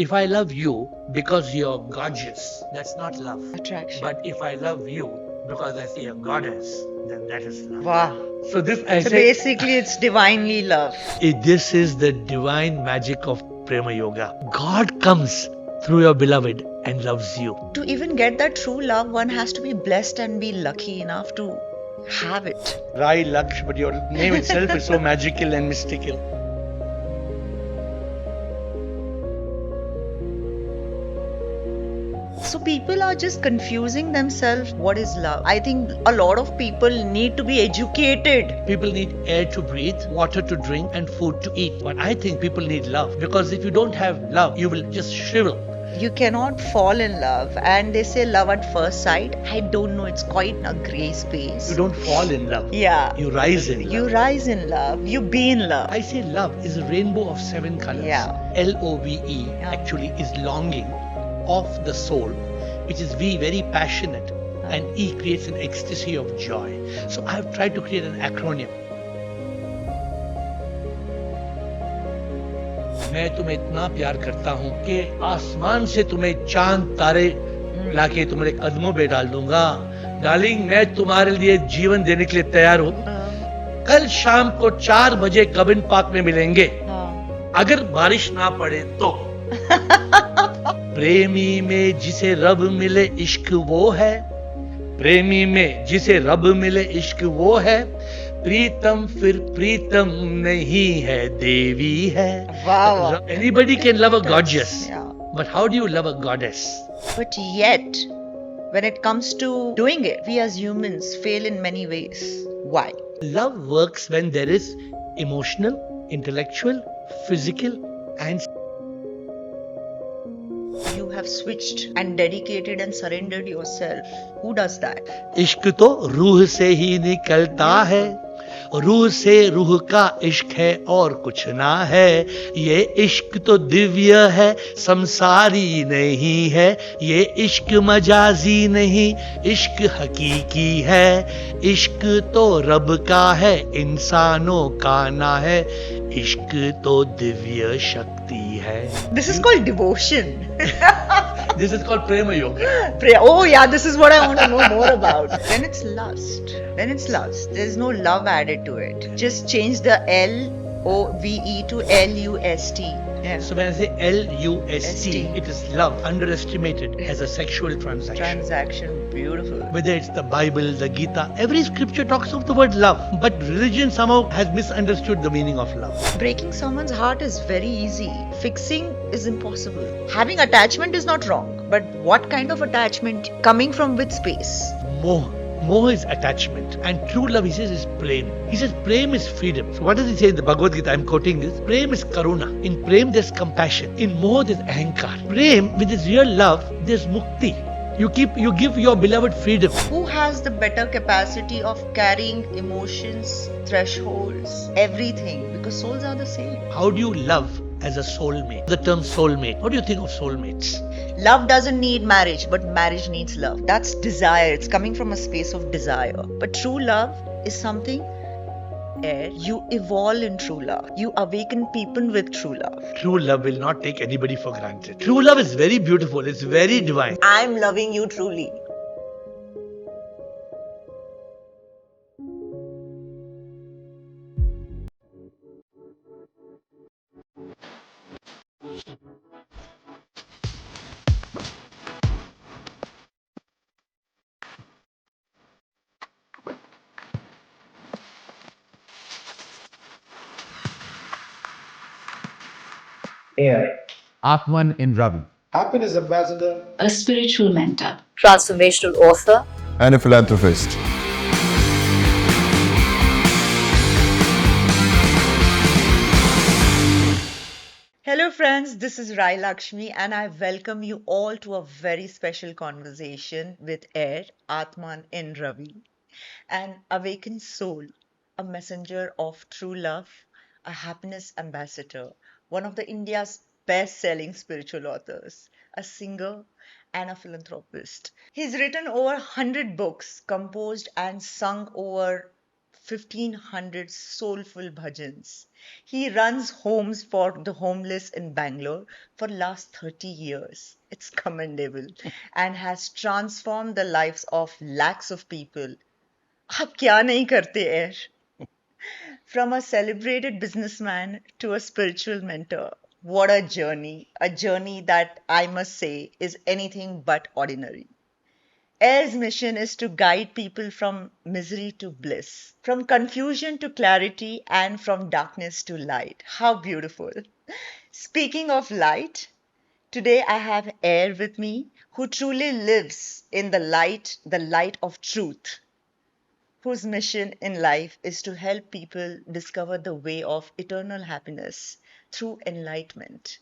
If I love you because you're gorgeous, that's not love. Attraction. But if I love you because I see a goddess, then that is love. Wow. So this I So say, basically it's divinely love. this is the divine magic of Prema Yoga. God comes through your beloved and loves you. To even get that true love, one has to be blessed and be lucky enough to have it. Rai Laxmi, but your name itself is so magical and mystical. So people are just confusing themselves. What is love? I think a lot of people need to be educated. People need air to breathe, water to drink, and food to eat. But I think people need love, because if you don't have love, you will just shrivel. You cannot fall in love, and they say love at first sight. I don't know, it's quite a grey space. You don't fall in love. Yeah. You rise in love. You rise in love. You be in love. I say love is a rainbow of 7 colors. Yeah. L-O-V-E actually is longing of the soul, which is V, very passionate, and E creates an ecstasy of joy. So I have tried to create an acronym. मैं तुम्हें इतना प्यार करता हूँ कि आसमान से तुम्हें चांद तारे लाके तुम्हारे कदमों पे डाल दूंगा। डार्लिंग, मैं तुम्हारे लिए जीवन देने के लिए तैयार हूँ। कल शाम को 4 बजे कबिन पार्क में मिलेंगे। अगर बारिश ना पड़े तो। प्रेमी में जिसे रब मिले इश्क वो है, प्रेमी में जिसे रब मिले इश्क वो है, प्रीतम फिर प्रीतम नहीं है, देवी है। Wow. Anybody can love a goddess, Yeah. but how do you love a goddess? But yet, when it comes to doing it, we as humans fail in many ways. Why? Love works when there is emotional, intellectual, physical, and You have switched and dedicated and surrendered yourself. Who does that? इश्क तो रूह से ही निकलता है, रूह से रूह का इश्क है और कुछ ना है। ये इश्क तो दिव्य है, संसारी नहीं है। ये इश्क मजाजी नहीं, इश्क हकीकी है। इश्क तो रब का है, इंसानों का ना है। इश्क तो दिव्य शक्ति है। This is called devotion. This is called Prema Yoga. Oh yeah, this is what I want to know more about. Then it's lust. Then it's lust. There's no love added to it. Just change the L-O-V-E to L-U-S-T. Yeah. So when I say L-U-S-T, it is love, underestimated as a sexual transaction. Transaction, beautiful. Whether it's the Bible, the Gita, every scripture talks of the word love, but religion somehow has misunderstood the meaning of love. Breaking someone's heart is very easy. Fixing is impossible. Having attachment is not wrong, but what kind of attachment? Coming from which space? Moh. Moh is attachment, and true love, he says, is prem. He says prem is freedom. So what does he say in the Bhagavad Gita? I'm quoting this. Prem is karuna. In prem there's compassion. In moh there's ahankar. Prem, with his real love, there's mukti. You give your beloved freedom. Who has the better capacity of carrying emotions, thresholds, everything? Because souls are the same. How do you love as a soulmate? The term soulmate. What do you think of soulmates? Love doesn't need marriage, but marriage needs love. That's desire. It's coming from a space of desire. But true love is something you evolve in true love. You awaken people with true love. True love will not take anybody for granted. True love is very beautiful. It's very divine. I'm loving you truly. Air. Atman in Ravi. Happiness ambassador. A spiritual mentor, transformational author, and a philanthropist. Hello friends, this is Rai Laxmi and I welcome you all to a very special conversation with Air, Atman in Ravi, an awakened soul, a messenger of true love, a happiness ambassador, one of the India's best-selling spiritual authors, a singer and a philanthropist. He's written over 100 books, composed and sung over 1,500 soulful bhajans. He runs homes for the homeless in Bangalore for last 30 years. It's commendable and has transformed the lives of lakhs of people. आप क्या नहीं करते यार? From a celebrated businessman to a spiritual mentor. What a journey that I must say is anything but ordinary. Air's mission is to guide people from misery to bliss, from confusion to clarity, and from darkness to light. How beautiful. Speaking of light, today I have Air with me who truly lives in the light of truth, whose mission in life is to help people discover the way of eternal happiness through enlightenment.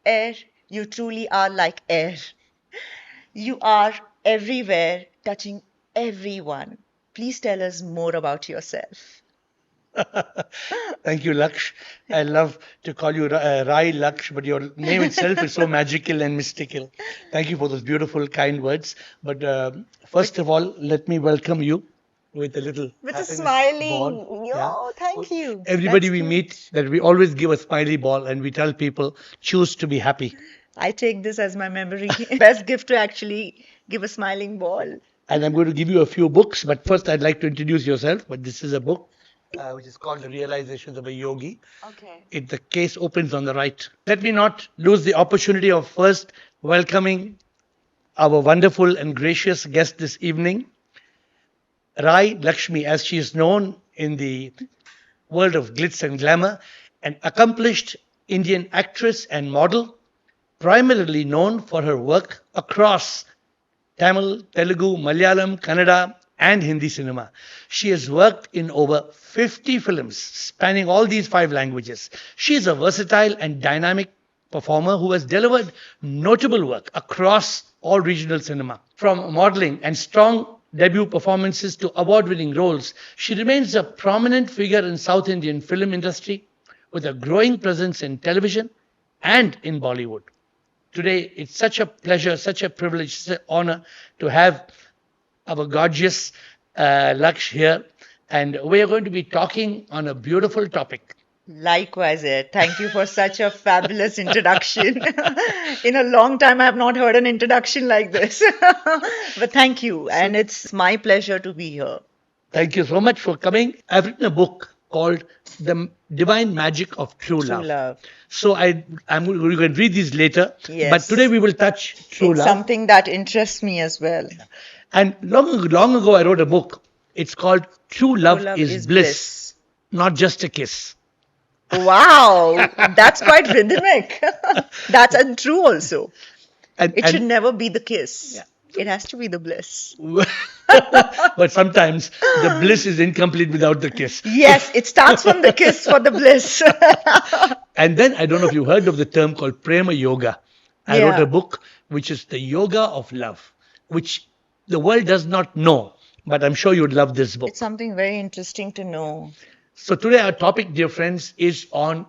Air, you truly are like air. You are everywhere, touching everyone. Please tell us more about yourself. Thank you, Laksh. I love to call you Rai Laksh, but your name itself is so magical and mystical. Thank you for those beautiful, kind words. But first of all, let me welcome you with a little With a happiness smiling. ball. Yo, thank you. Everybody That's we cute. meet, that we always give a smiley ball, and we tell people choose to be happy. I take this as my memory. Best gift to actually give a smiling ball. And I'm going to give you a few books, but first I'd like to introduce yourself. But this is a book which is called The Realizations of a Yogi. Okay. The case opens on the right. Let me not lose the opportunity of first welcoming our wonderful and gracious guest this evening, Rai Laxmi, as she is known in the world of glitz and glamour, an accomplished Indian actress and model, primarily known for her work across Tamil, Telugu, Malayalam, Kannada, and Hindi cinema. She has worked in over 50 films spanning all these 5 languages. She is a versatile and dynamic performer who has delivered notable work across all regional cinema. From modeling and strong debut performances to award-winning roles, she remains a prominent figure in South Indian film industry with a growing presence in television and in Bollywood. Today, it's such a pleasure, such a privilege, such an honor to have our gorgeous Laksh here. And we are going to be talking on a beautiful topic. Likewise, Ed. Thank you for such a fabulous introduction. In a long time, I have not heard an introduction like this. But thank you. And it's my pleasure to be here. Thank you so much for coming. I've written a book called The Divine Magic of True True Love. love. So I'm going to read these later. Yes. But today we will touch true It's love. something that interests me as well. And long ago I wrote a book. It's called True Love, is Bliss, not just a kiss. Wow, that's quite rhythmic. That's untrue also. It should And never be the kiss. Yeah. It has to be the bliss. but sometimes the bliss is incomplete without the kiss. Yes, it starts from the kiss for the bliss. And then I don't know if you heard of the term called Prema Yoga. I wrote Yeah. a book which is the yoga of love, which the world does not know. But I'm sure you'd love this book. It's something very interesting to know. So today our topic, dear friends, is on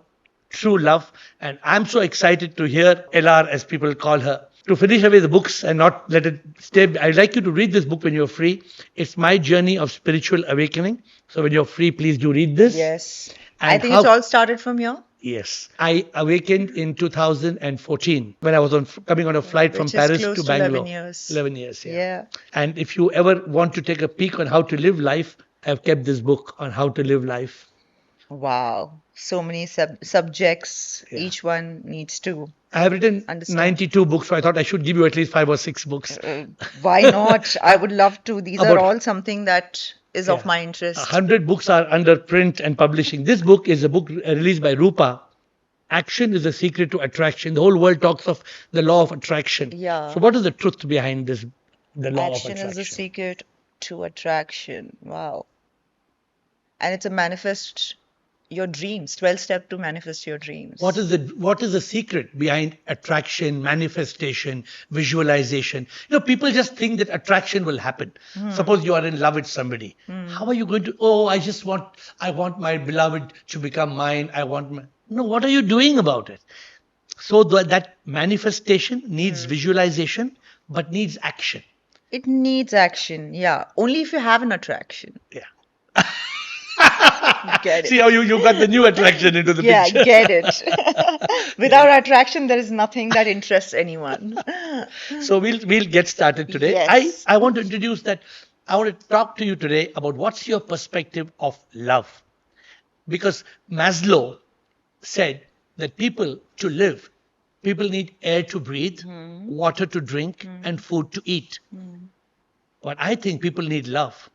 true love. And I'm so excited to hear LR, as people call her, to finish away the books and not let it stay. I'd like you to read this book when you're free. It's my journey of spiritual awakening. So when you're free, please do read this. Yes. And I think how- it's all started from here. Yes. I awakened in 2014 when I was coming on a flight from Which is Paris close to to Bangalore. 11 years. 11 years, yeah. Yeah. And if you ever want to take a peek on how to live life, I've kept this book on how to live life. Wow. So many subjects. Yeah. Each one needs to. I have written Understand. 92 books, so I thought I should give you at least 5 or 6 books. Why not? I would love to. These are About- all something that is of Yeah. my interest. 100 books are under print and publishing. This book is a book released by Rupa. Action is the secret to attraction. The whole world talks of the law of attraction. Yeah. So what is the truth behind this, the law Action of attraction? is the secret to attraction. Wow. And it's a manifest your dreams, 12 step to manifest your dreams. What is the secret behind attraction, manifestation, visualization? People just think that attraction will happen. Suppose you are in love with somebody. How are you going to, I want my beloved to become mine. No, what are you doing about it? So that manifestation needs visualization, but needs action. It needs action, yeah. Only if you have an attraction. Yeah. Get it. See how you got the new attraction into the Yeah, picture. get it. Without attraction, there is nothing that interests anyone. So we'll get started today. Yes. I want to introduce that. I want to talk to you today about what's your perspective of love, because Maslow said that people need air to breathe, water to drink, and food to eat. But I think people need love,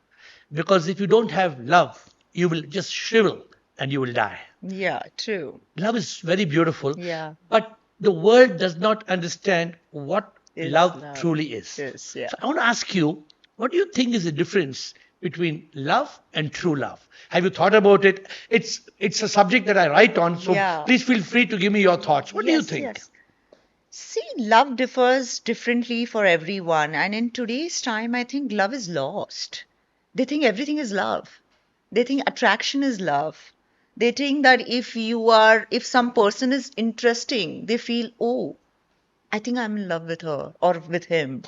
because if you don't have love, you will just shrivel and you will die. Yeah, true. Love is very beautiful, Yeah. but the world does not understand what Is love love. truly is. Yes, yeah. So I want to ask you, what do you think is the difference between love and true love? Have you thought about it? It's a subject that I write on, so Yeah. please feel free to give me your thoughts. What do you Yes, think? yes. See, love differs differently for everyone, and in today's time, I think love is lost. They think everything is love. They think attraction is love. They think that if some person is interesting, they feel, oh, I think I'm in love with her or with him.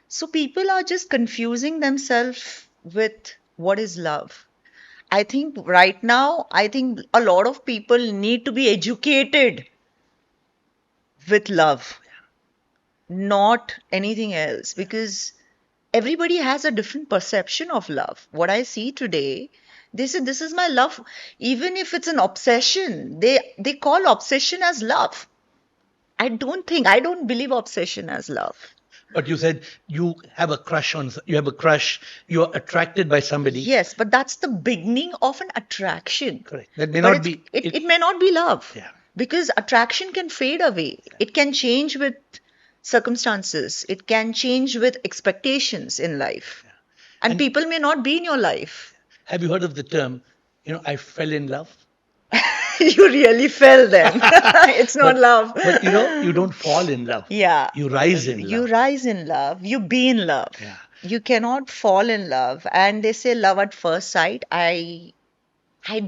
So people are just confusing themselves with what is love. I think right now, I think a lot of people need to be educated with love, not anything else, because everybody has a different perception of love. What I see today, they say this is my love. Even if it's an obsession, they call obsession as love. I don't believe obsession as love. But you said you have a crush, you're attracted by somebody. Yes, but that's the beginning of an attraction. Correct. That may But not it's, be. it may not be love. Yeah. Because attraction can fade away. It can change with circumstances. It can change with expectations in life. And people may not be in your life. Have you heard of the term, I fell in love? You really fell then. It's not love. But you don't fall in love. Yeah. You rise in You love. rise in love. You be in love. Yeah. You cannot fall in love. And they say love at first sight. I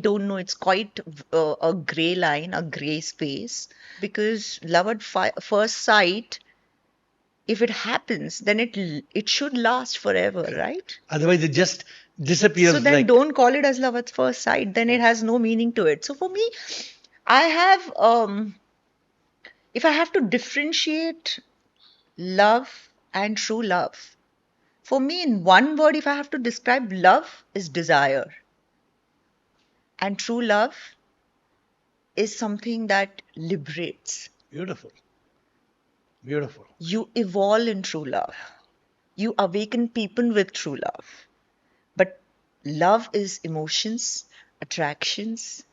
don't know. It's quite a gray line, a gray space. Because love at first sight, if it happens, then it should last forever, right? Otherwise, it just disappears. So then don't call it as love at first sight. Then it has no meaning to it. So for me, I have, if I have to differentiate love and true love, for me, in one word, if I have to describe love, is desire. And true love is something that liberates. Beautiful. Beautiful. You evolve in true love. You awaken people with true love. But love is emotions, attractions,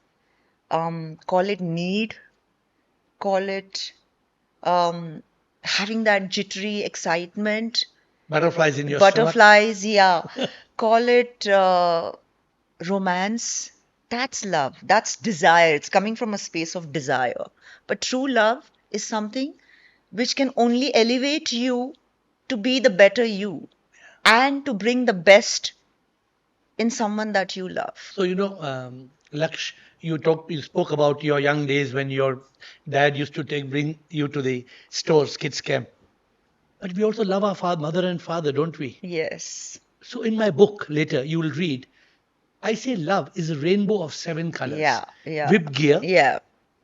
call it need, call it having that jittery excitement, Butterflies in your stomach. butterflies, yeah. Call it romance. That's love. That's desire. It's coming from a space of desire. But true love is something which can only elevate you to be the better you and to bring the best in someone that you love. So Laksh, you spoke about your young days when your dad used to bring you to the stores, kids camp. But we also love our mother and father, don't we? Yes. So in my book later, you will read, I say love is a rainbow of 7 colors. Yeah, yeah. Whip gear. Yeah.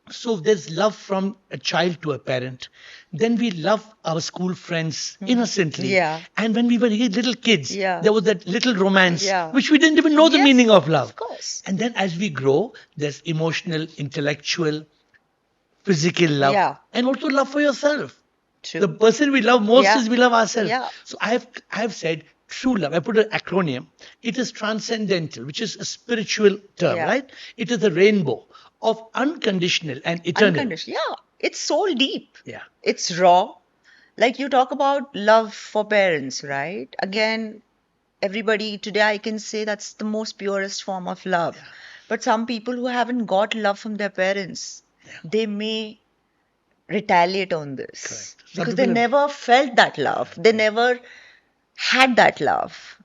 So there's love from a child to a parent. Then we love our school friends innocently. Yeah. And when we were little kids, Yeah. there was that little romance, Yeah. which we didn't even know the Yes, meaning of love. Of course. And then as we grow, there's emotional, intellectual, physical love, Yeah. and also love for yourself. True. The person we love most Yeah. is we love ourselves. Yeah. So I have said true love. I put an acronym. It is transcendental, which is a spiritual term, Yeah. right? It is a rainbow of unconditional and eternal. Unconditional. Yeah. It's soul deep. Yeah. It's raw. Like you talk about love for parents, right? Again, everybody today I can say that's the most purest form of love. Yeah. But some people who haven't got love from their parents, they may retaliate on this. Correct. Some Because they people have- never felt that love. They never had that love,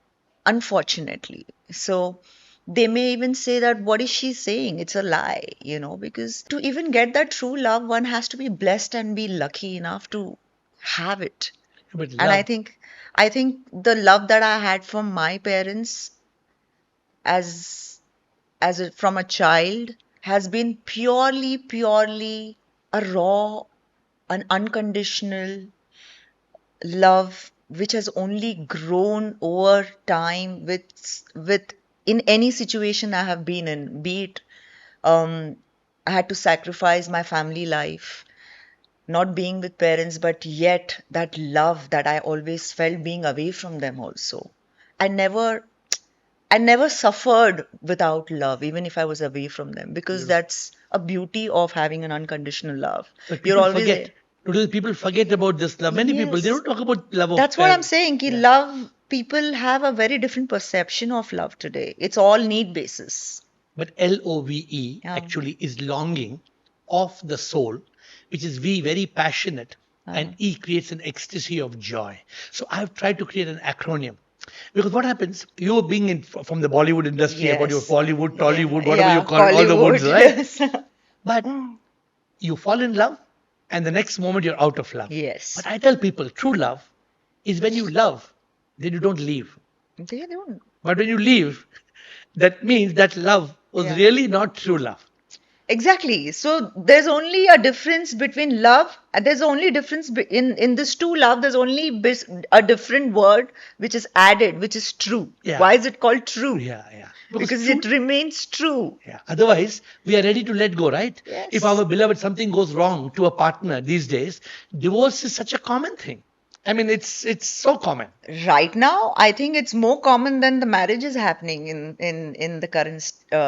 unfortunately. So they may even say that, what is she saying? It's a lie, because to even get that true love, one has to be blessed and be lucky enough to have it. But And I think the love that I had from my parents as from a child has been purely a raw, an unconditional love which has only grown over time with in any situation I have been in, be it I had to sacrifice my family life, not being with parents, but yet that love that I always felt being away from them also. I never I never suffered without love, even if I was away from them, because that's a beauty of having an unconditional love. But You're people always forget. Today, people forget about this love. Many people, they Yes. don't talk about love of That's what I'm parents. saying. Ki Yeah. love, people have a very different perception of love today. It's all need basis. But LOVE Yeah. actually is longing of the soul, which is V, very passionate, and E creates an ecstasy of joy. So I've tried to create an acronym. Because what happens, you being from the Bollywood industry, about your Yes. Bollywood, Tollywood, Yeah. whatever Yeah, you call it, all the woods, Hollywood. right? Yes. But you fall in love, and the next moment you're out of love. Yes. But I tell people, true love is when you love, then you don't leave. They don't. But when you leave, that means that love was Yeah. really not true love. Exactly. So there's only a difference between love, and there's only difference in this two love. There's only a different word which is added, which is true. Yeah. Why is it called true? Yeah, yeah. Because true- it remains true. Yeah. Otherwise, we are ready to let go, right? Yes. If our beloved something goes wrong to a partner these days, divorce is such a common thing. I mean, it's so common. Right now, I think it's more common than the marriages happening in the current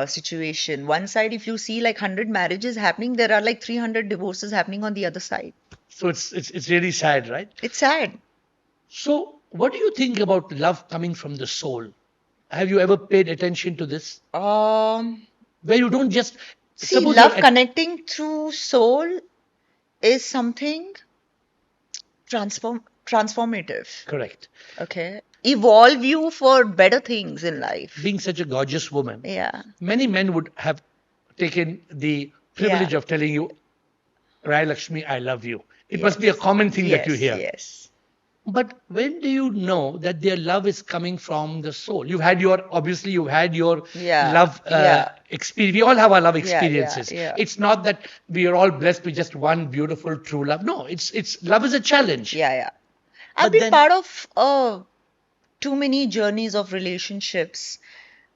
situation. One side, if you see like 100 marriages happening, there are like 300 divorces happening on the other side. So it's really sad, right? It's sad. So, what do you think about love coming from the soul? Have you ever paid attention to this? Where you don't just See, suppose love you're connecting through soul is something transformative. correct. Okay. Evolve you for better things in life. Being such a gorgeous woman, Yeah. many men would have taken the privilege of telling you, Rai Laxmi, I love you. It must be a common thing that you hear. Yes. But when do you know that their love is coming from the soul? Obviously you've had your Yeah, love yeah. experience. We all have our love Yeah, yeah, experiences. yeah. It's not that we are all blessed with just one beautiful true love. No, it's love is a challenge. Yeah, yeah. I've But been then- part of too many journeys of relationships.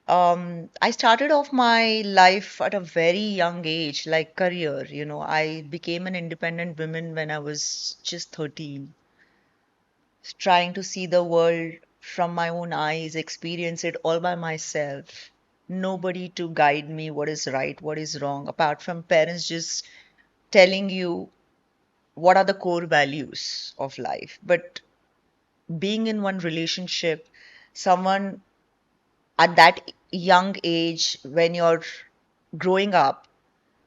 I started off my life at a very young age, like career. I became an independent woman when I was just 13, trying to see the world from my own eyes, experience it all by myself. Nobody to guide me what is right, what is wrong, apart from parents just telling you what are the core values of life. But being in one relationship, someone at that young age, when you're growing up,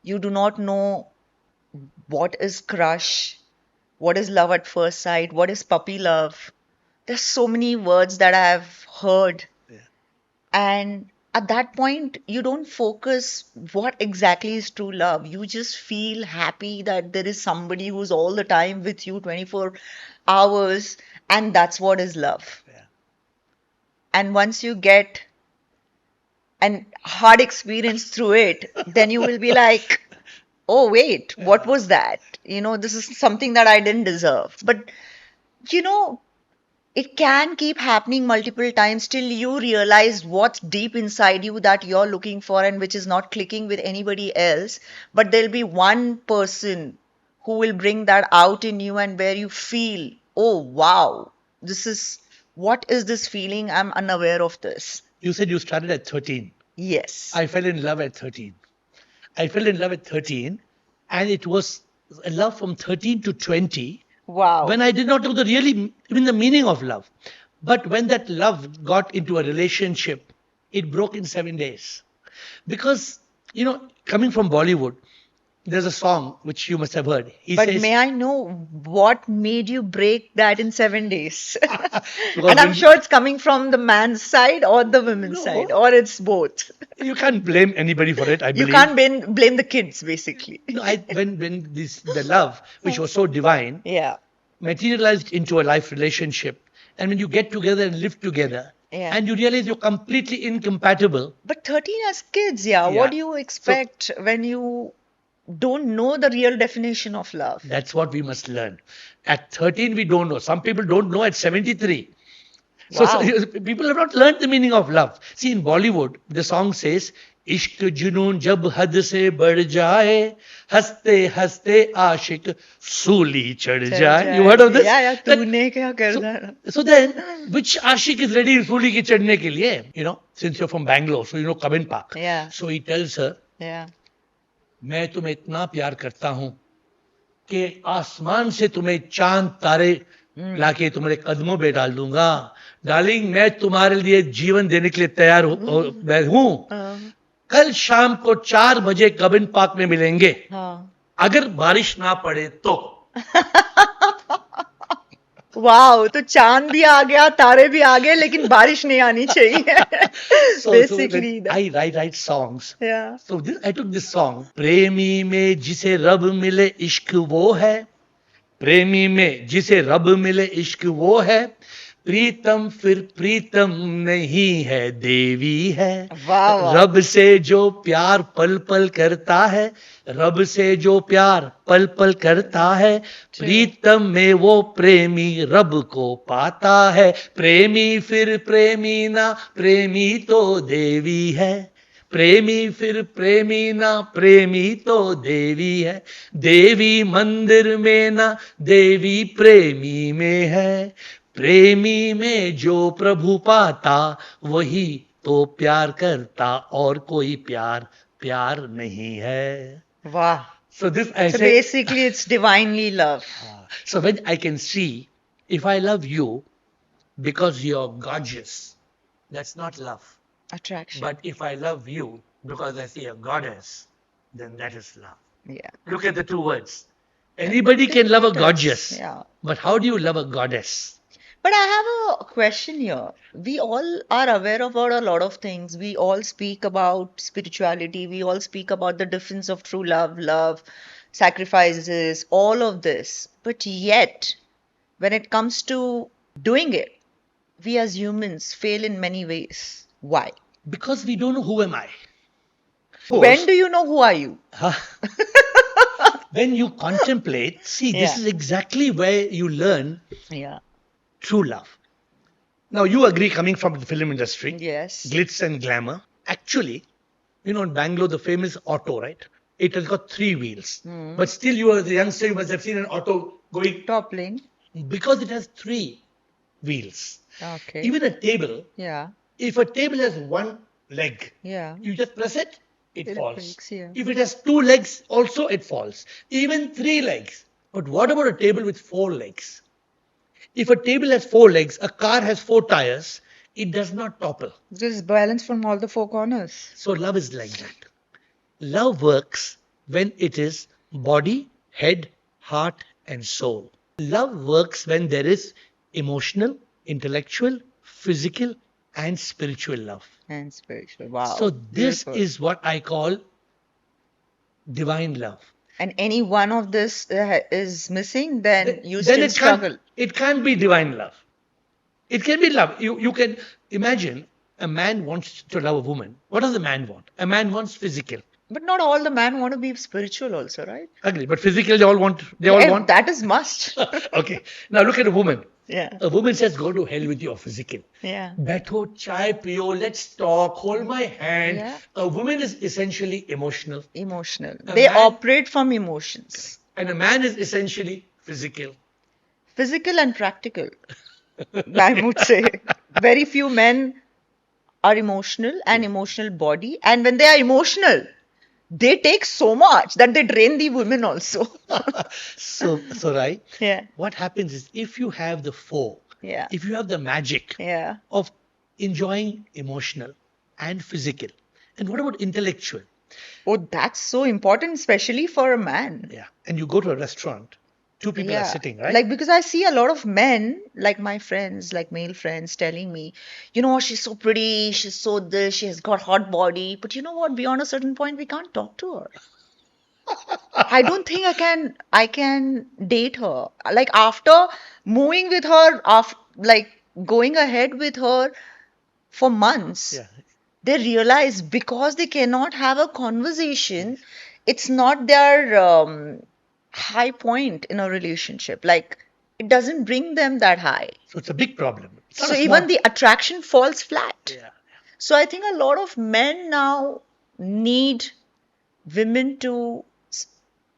you do not know what is crush, what is love at first sight, what is puppy love. There's so many words that I have heard. And at that point, you don't focus what exactly is true love. You just feel happy that there is somebody who's all the time with you 24 hours, and that's what is love. Yeah. And once you get an hard experience through it, then you will be like, oh, wait, what was that? This is something that I didn't deserve. But, it can keep happening multiple times till you realize what's deep inside you that you're looking for and which is not clicking with anybody else. But there'll be one person who will bring that out in you, and where you feel, oh, wow, what is this feeling? I'm unaware of this. You said you started at 13. Yes. I fell in love at 13. I fell in love at 13, and it was a love from 13 to 20. Wow. When I did not know even the meaning of love. But when that love got into a relationship, it broke in 7 days. Because, coming from Bollywood, there's a song which you must have heard. He But says, may I know what made you break that in 7 days? Because And I'm when- sure it's coming from the man's side or the women's No. side, or it's both. you can't blame anybody for it, I You believe. can't blame the kids, basically. No, when the love, which was so divine, Yeah. materialized into a life relationship, and when you get together and live together, Yeah. and you realize you're completely incompatible. But 13 as kids, yeah, Yeah. what do you expect when you don't know the real definition of love? That's what we must learn. At 13, we don't know. Some people don't know at 73. So Wow. people have not learned the meaning of love. See, in Bollywood, the song says, इश्क जुनून जब हद से बढ़ जाए हंसते हंसते आशिक सूली चढ़ जाए. You heard of this? Yeah, yeah. That- तूने क्या कर so, दिया? so then, which ashik is ready सूली की चढ़ने के लिए? You know, since you're from Bangalore, so you know Kabin Park. Yeah. So he tells her, Yeah. मैं तुम्हें इतना प्यार करता हूं कि आसमान से तुम्हें चांद तारे लाके तुम्हारे कदमों पे डाल दूंगा. डार्लिंग, मैं तुम्हारे लिए जीवन देने के लिए तैयार हूं. कल शाम को 4 बजे कबिन पार्क में मिलेंगे. हाँ. अगर बारिश ना पड़े तो. वाओ, तो चांद भी आ गया, तारे भी आ गए, लेकिन बारिश नहीं आनी चाहिए. Basically, so I write songs. yeah. So I took this song. प्रेमी में जिसे रब मिले इश्क वो है. प्रेमी में जिसे रब मिले इश्क वो है. प्रीतम फिर प्रीतम नहीं है, देवी है. वाह, वाह. रब से जो प्यार पल पल करता है, रब से जो प्यार पल पल करता है, प्रीतम में वो प्रेमी रब को पाता है. प्रेमी फिर प्रेमी ना, प्रेमी तो देवी है. प्रेमी फिर प्रेमी ना, प्रेमी तो देवी है. देवी मंदिर में ना, देवी प्रेमी में है. प्रेमी में जो प्रभु पाता, वही तो प्यार करता, और कोई प्यार नहीं है. Wow. So this I So say. basically, it's divinely love. So when I can see, if I love you because you're gorgeous, that's not love. Attraction. But if I love you because I see a goddess, then that is love. Yeah. Look at the two words. Anybody can love a gorgeous, Yeah. but how do you love a goddess? But I have a question here. We all are aware about a lot of things. We all speak about spirituality. We all speak about the difference of true love, sacrifices, all of this. But yet, when it comes to doing it, we as humans fail in many ways. Why? Because we don't know who am I. When do you know who are you? When you contemplate, see, this Yeah. is exactly where you learn Yeah. true love. Now, you agree, coming from the film industry, Yes. glitz and glamour. Actually, you know, in Bangalore, the famous auto, right? It has got 3 wheels. But still, you as a youngster, you must have seen an auto going, Toppling. because it has 3 wheels. Okay. Even a table, Yeah. if a table has 1 leg, Yeah. you just press it, it It falls. breaks, yeah. If it has 2 legs, also it falls. Even 3 legs. But what about a table with 4 legs? If a table has 4 legs, a car has 4 tires, it does not topple. There's balance from all the 4 corners. So love is like that. Love works when it is body, head, heart, and soul. Love works when there is emotional, intellectual, physical, and spiritual love. And spiritual. Wow. So this Beautiful. is what I call divine love. And any one of this is missing, then you Then still struggle. it can't be divine love. It can be love. You can imagine a man wants to love a woman. What does a man want? A man wants physical. But not all the men want to be spiritual also, right? Agree. But physical, they all want. That is must. Okay. Now look at a woman. Yeah. A woman says, go to hell with your physical. Yeah. Betho, chai pio, let's talk, hold my hand. Yeah. A woman is essentially emotional. Emotional. A They man- operate from emotions. And a man is essentially physical. Physical and practical. I would say. Very few men are emotional and emotional body. And when they are emotional, they take so much that they drain the women also. So Rai, Yeah. what happens is if you have the 4, Yeah. if you have the magic Yeah. of enjoying emotional and physical, and what about intellectual? Oh, that's so important, especially for a man. Yeah. And you go to a restaurant, 2 people are sitting, right? Like, because I see a lot of men, like my friends, like male friends, telling me, you know, she's so pretty, she's so this, she has got hot body. But you know what? Beyond a certain point, we can't talk to her. I don't think I can date her. Like after moving with her, after like going ahead with her, for months, Yeah. they realize because they cannot have a conversation, it's not their high point in a relationship. Like, it doesn't bring them that high. So it's a big problem. It's not So a small. even the attraction falls flat. Yeah. So I think a lot of men now need women to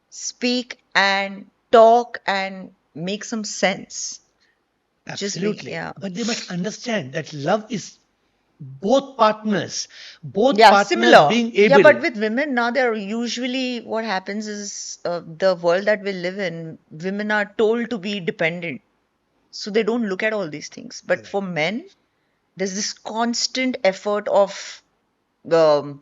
speak and talk and make some sense. Absolutely. Yeah. But they must understand that love is both partners, Yeah, partners similar. being Yeah, able. but with women now, they're usually what happens is the world that we live in, women are told to be dependent. So they don't look at all these things. But for men, there's this constant effort of the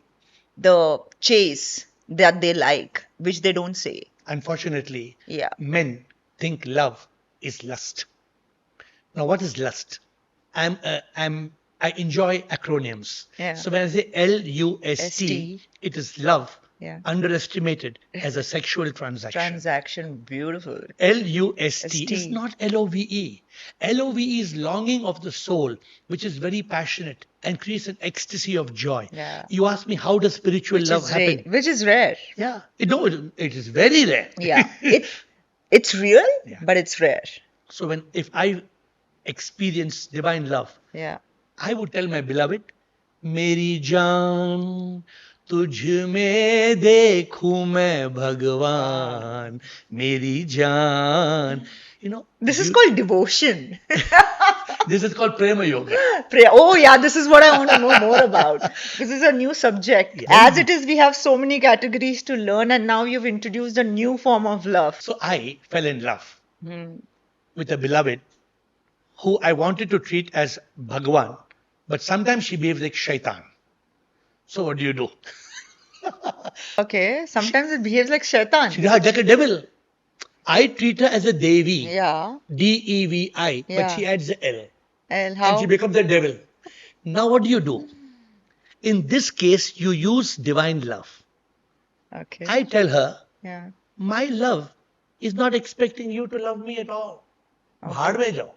chase that they like, which they don't say. Unfortunately, Yeah. men think love is lust. Now, what is lust? I enjoy acronyms. Yeah. So when I say LUST, it is love, Yeah. underestimated as a sexual transaction. Transaction, beautiful. LUST is not LOVE. LOVE is longing of the soul, which is very passionate and creates an ecstasy of joy. Yeah. You ask me, how does spiritual love happen? Which is rare. Yeah, it is very rare. Yeah. It's real, Yeah. but it's rare. So if I experience divine love, Yeah. I would tell my beloved, मेरी जान तुझ में देखूं मैं भगवान, मेरी जान. You know, This is called devotion. this is called Prema Yoga. Oh, yeah, this is what I want to know more about. This is a new subject. Yeah. As it is, we have so many categories to learn, and now you've introduced a new form of love. So I fell in love with a beloved who I wanted to treat as Bhagwan, but sometimes she behaves like Shaitan. So what do? Okay, sometimes it behaves like shaitan. She behaves like a devil. I treat her as a Devi, Yeah. Devi, Yeah. but she adds the L. And And she how? becomes the devil. Now what do? In this case, you use divine love. Okay. I tell her, Yeah. my love is not expecting you to love me at all. Bhaad mein jao.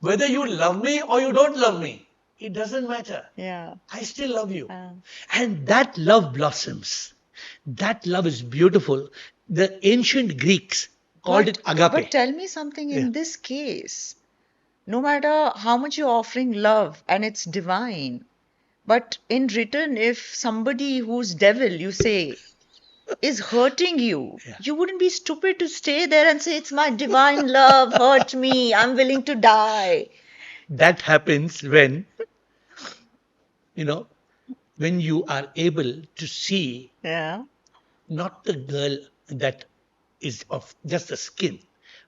Whether you love me or you don't love me, it doesn't matter. Yeah. I still love you. And that love blossoms. That love is beautiful. The ancient Greeks called it agape. But tell me something in Yeah. this case. No matter how much you're offering love and it's divine, but in return, if somebody who's devil, you say, is hurting you, Yeah. you wouldn't be stupid to stay there and say, it's my divine love, hurt me, I'm willing to die. That happens when, when you are able to see Yeah. not the girl that is of just the skin,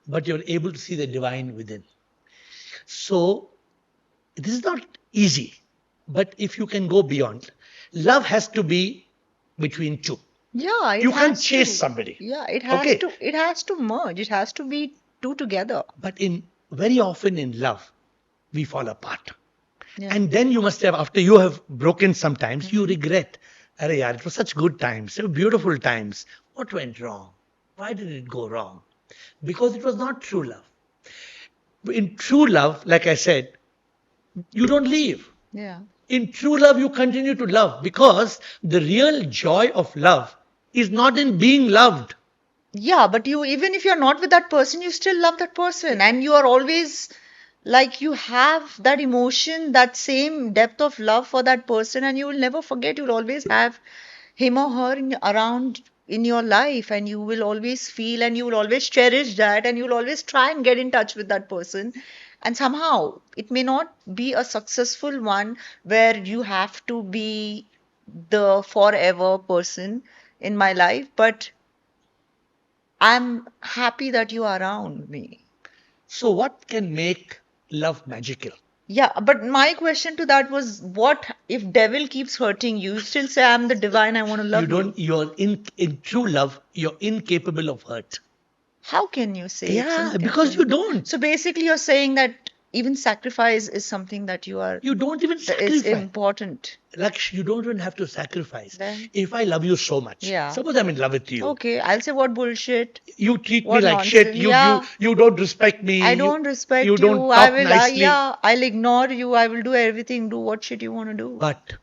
but you're able to see the divine within. So this is not easy, but if you can go beyond, love has to be between two. Yeah, it You can't has chase to. somebody. Yeah, it has Okay. to. It has to merge. It has to be two together. But very often in love, we fall apart. Yeah. And then you must have, after you have broken sometimes, you regret. Arey yaar, it was such good times, so beautiful times. What went wrong? Why did it go wrong? Because it was not true love. In true love, like I said, you don't leave. Yeah. In true love, you continue to love because the real joy of love is not in being loved. Yeah, but you, even if you're not with that person, you still love that person, and you are always like, you have that emotion, that same depth of love for that person, and you will never forget. You'll always have him or her around in your life, and you will always feel, and you will always cherish that, and you'll always try and get in touch with that person. And somehow it may not be a successful one where you have to be the forever person in my life, but I'm happy that you are around me. So what can make love magical? Yeah, but my question to that was, what if devil keeps hurting you? You still say, I'm the divine, I want to love you. You're in true love, you're incapable of hurt. How can you say it's Yeah, because you incapable? don't. So basically you're saying that even sacrifice is something that You don't even that is sacrifice. important. Laksh, you don't even have to sacrifice. Then If I love you so much, yeah. suppose I'm in love with you. Okay, I'll say what bullshit. You treat me What like shit. nonsense. You Yeah. you don't respect me. I don't respect you you. don't I talk will, nicely. yeah, I'll ignore you. I will do everything. Do what shit you want to do. But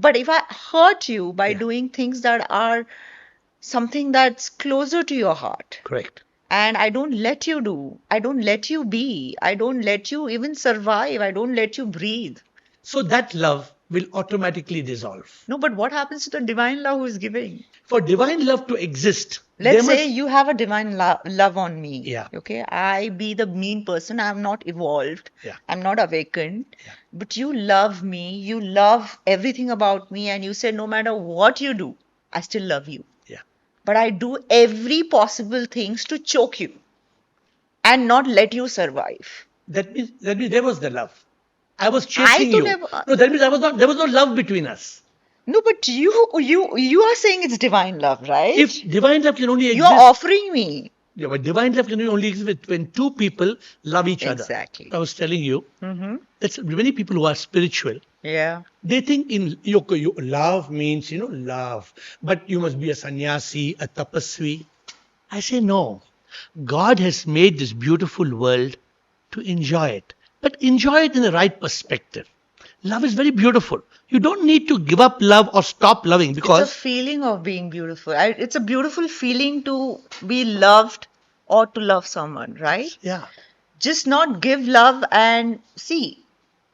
But if I hurt you by Yeah. doing things that are something that's closer to your heart, correct. and I don't let you do, I don't let you be, I don't let you even survive, I don't let you breathe. So that love will automatically dissolve. No, but what happens to the divine love who is giving? For divine love to exist, Let's there say must you have a divine love on me. Yeah. Okay. I be the mean person. I'm not evolved. Yeah. I'm not awakened. Yeah. But you love me. You love everything about me. And you say, no matter what you do, I still love you. Yeah. But I do every possible things to choke you and not let you survive. That means there was the love. I was I chasing to you. never. No, that means there was no love between us. No, but you are saying it's divine love, right? If divine love can only You exist, are offering me. yeah, but divine love can only exist when two people love each other. Exactly. I was telling you Mm-hmm. that many people who are spiritual, Yeah. they think in you love means love, but you must be a sannyasi, a tapasvi. I say no. God has made this beautiful world to enjoy it, but enjoy it in the right perspective. Love is very beautiful. You don't need to give up love or stop loving It's a because feeling of being beautiful. It's a beautiful feeling to be loved or to love someone, right? yeah, Just not give love and see,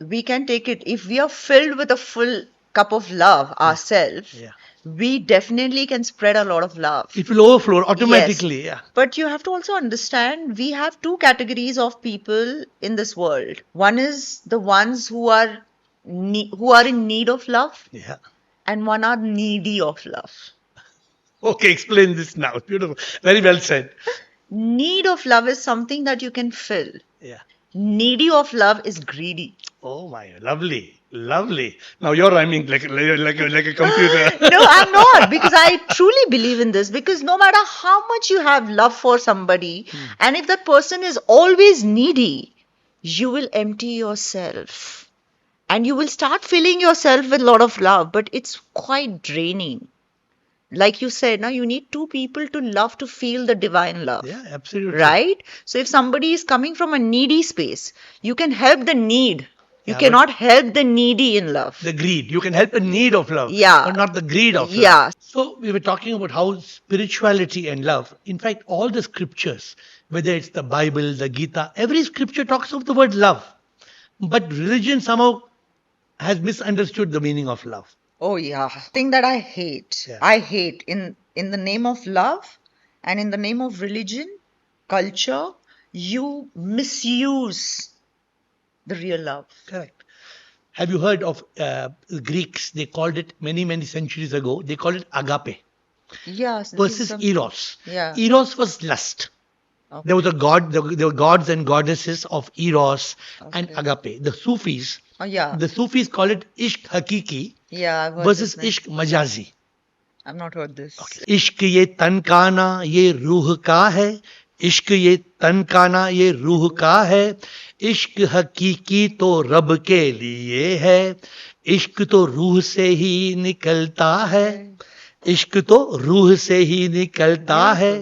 we can take it. If we are filled with a full cup of love ourselves, yeah, we definitely can spread a lot of love. it will overflow Yes. automatically. Yeah, But you have to also understand we have two categories of people in this world. One is the ones who are in need of love, yeah. and one are needy of love. Okay, explain this now. Beautiful. Very well said. Need of love is something that you can fill. Yeah. Needy of love is greedy. Oh my, lovely, lovely. Now you're rhyming like a computer. No, I'm not, because I truly believe in this. Because no matter how much you have love for somebody, and if that person is always needy, you will empty yourself. And you will start filling yourself with a lot of love, but it's quite draining. Like you said, now you need two people to love to feel the divine love. Yeah, absolutely. Right? So if somebody is coming from a needy space, you can help the need. You Yeah, cannot help the needy in love. The greed. You can help the need of love, Yeah. but not the greed of love. Yeah. So we were talking about how spirituality and love, in fact, all the scriptures, whether it's the Bible, the Gita, every scripture talks of the word love. But religion somehow has misunderstood the meaning of love. Oh yeah. Thing that I hate. Yeah. I hate in the name of love and in the name of religion, culture, you misuse the real love. Correct. Have you heard of the Greeks? They called it many centuries ago. They called it agape Yes. versus eros. Yeah. Eros was lust. Okay. There was a god. There were gods and goddesses of eros and Okay. agape. The Sufis. Oh yeah. The Sufis call it ishq hakiki Yeah, I've heard versus this ishq majazi. I've not heard this. इश्क ये तन का ना ये रूह का है इश्क ये तन का ना ये रूह का है इश्क हकीकी तो रब के लिए है इश्क तो रूह से ही निकलता है इश्क तो रूह से ही निकलता है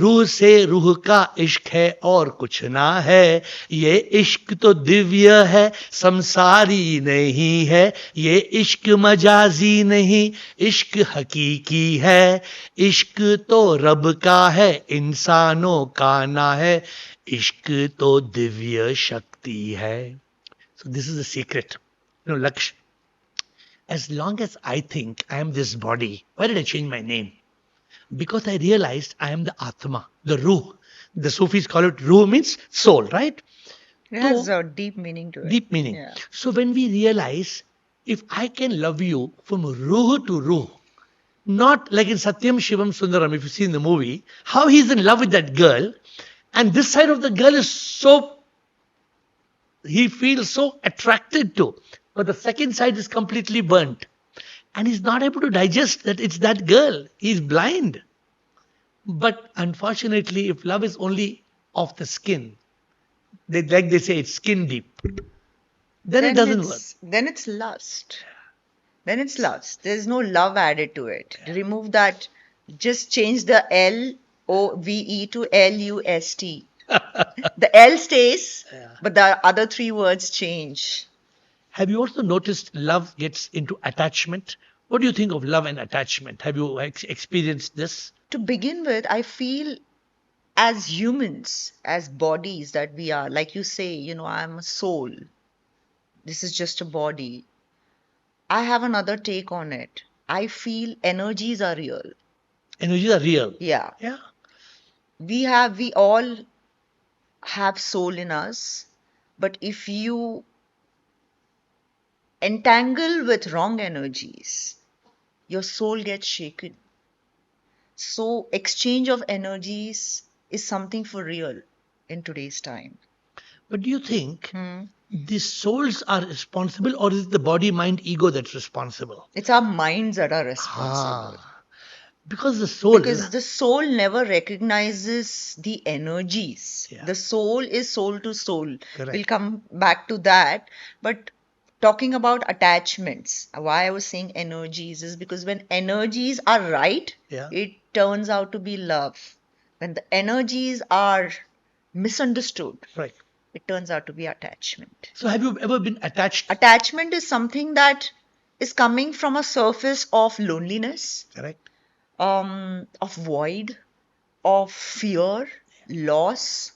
रूह से रूह का इश्क है और कुछ ना है ये इश्क तो दिव्य है संसारी नहीं है ये इश्क मजाजी नहीं इश्क हकीकी है इश्क तो रब का है इंसानों का ना है इश्क तो दिव्य शक्ति है. So this is the secret. Laksh, as long as I think I am this body, why did I change my name? Because I realized I am the Atma, the Ruh. The Sufis call it Ruh means soul, right? It has a deep meaning to it. Deep meaning. Yeah. So when we realize, if I can love you from Ruh to Ruh, not like in Satyam Shivam Sundaram, if you see in the movie, how he's in love with that girl, and this side of the girl is so, he feels so attracted to, but the second side is completely burnt. And he's not able to digest that it's that girl. He's blind. But unfortunately, if love is only of the skin, they say it's skin deep, then it doesn't work. Then it's lust. Then it's lust. There's no love added to it. Remove that. Just change the LOVE to LUST. The L stays, but the other three words change. Have you also noticed love gets into attachment? What do you think of love and attachment? Have you experienced this? To begin with, I feel as humans, as bodies that we are, like you say, I'm a soul. This is just a body. I have another take on it. I feel energies are real. Energies are real. Yeah. Yeah. We all have soul in us, but if you entangle with wrong energies, your soul gets shaken. So exchange of energies is something for real in today's time. But do you think the souls are responsible, or is it the body, mind, ego that's responsible? It's our minds that are responsible. Because the soul never recognizes the energies. Yeah. The soul is soul to soul. Correct. We'll come back to that. But talking about attachments, why I was saying energies is because when energies are right, Yeah. it turns out to be love. When the energies are misunderstood, right, it turns out to be attachment. So have you ever been attached? Attachment is something that is coming from a surface of loneliness, Correct. Of void, of fear, loss,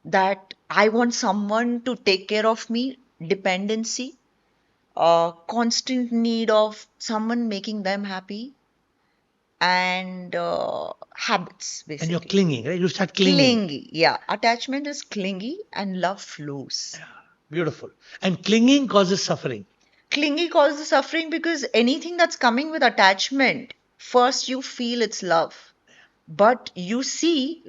that I want someone to take care of me, dependency, constant need of someone making them happy, and habits, basically. And you're clinging, right? You start clinging. Clingy, yeah. Attachment is clingy and love flows. Yeah. Beautiful. And clinging causes suffering. Clingy causes suffering because anything that's coming with attachment, first you feel it's love. But you see,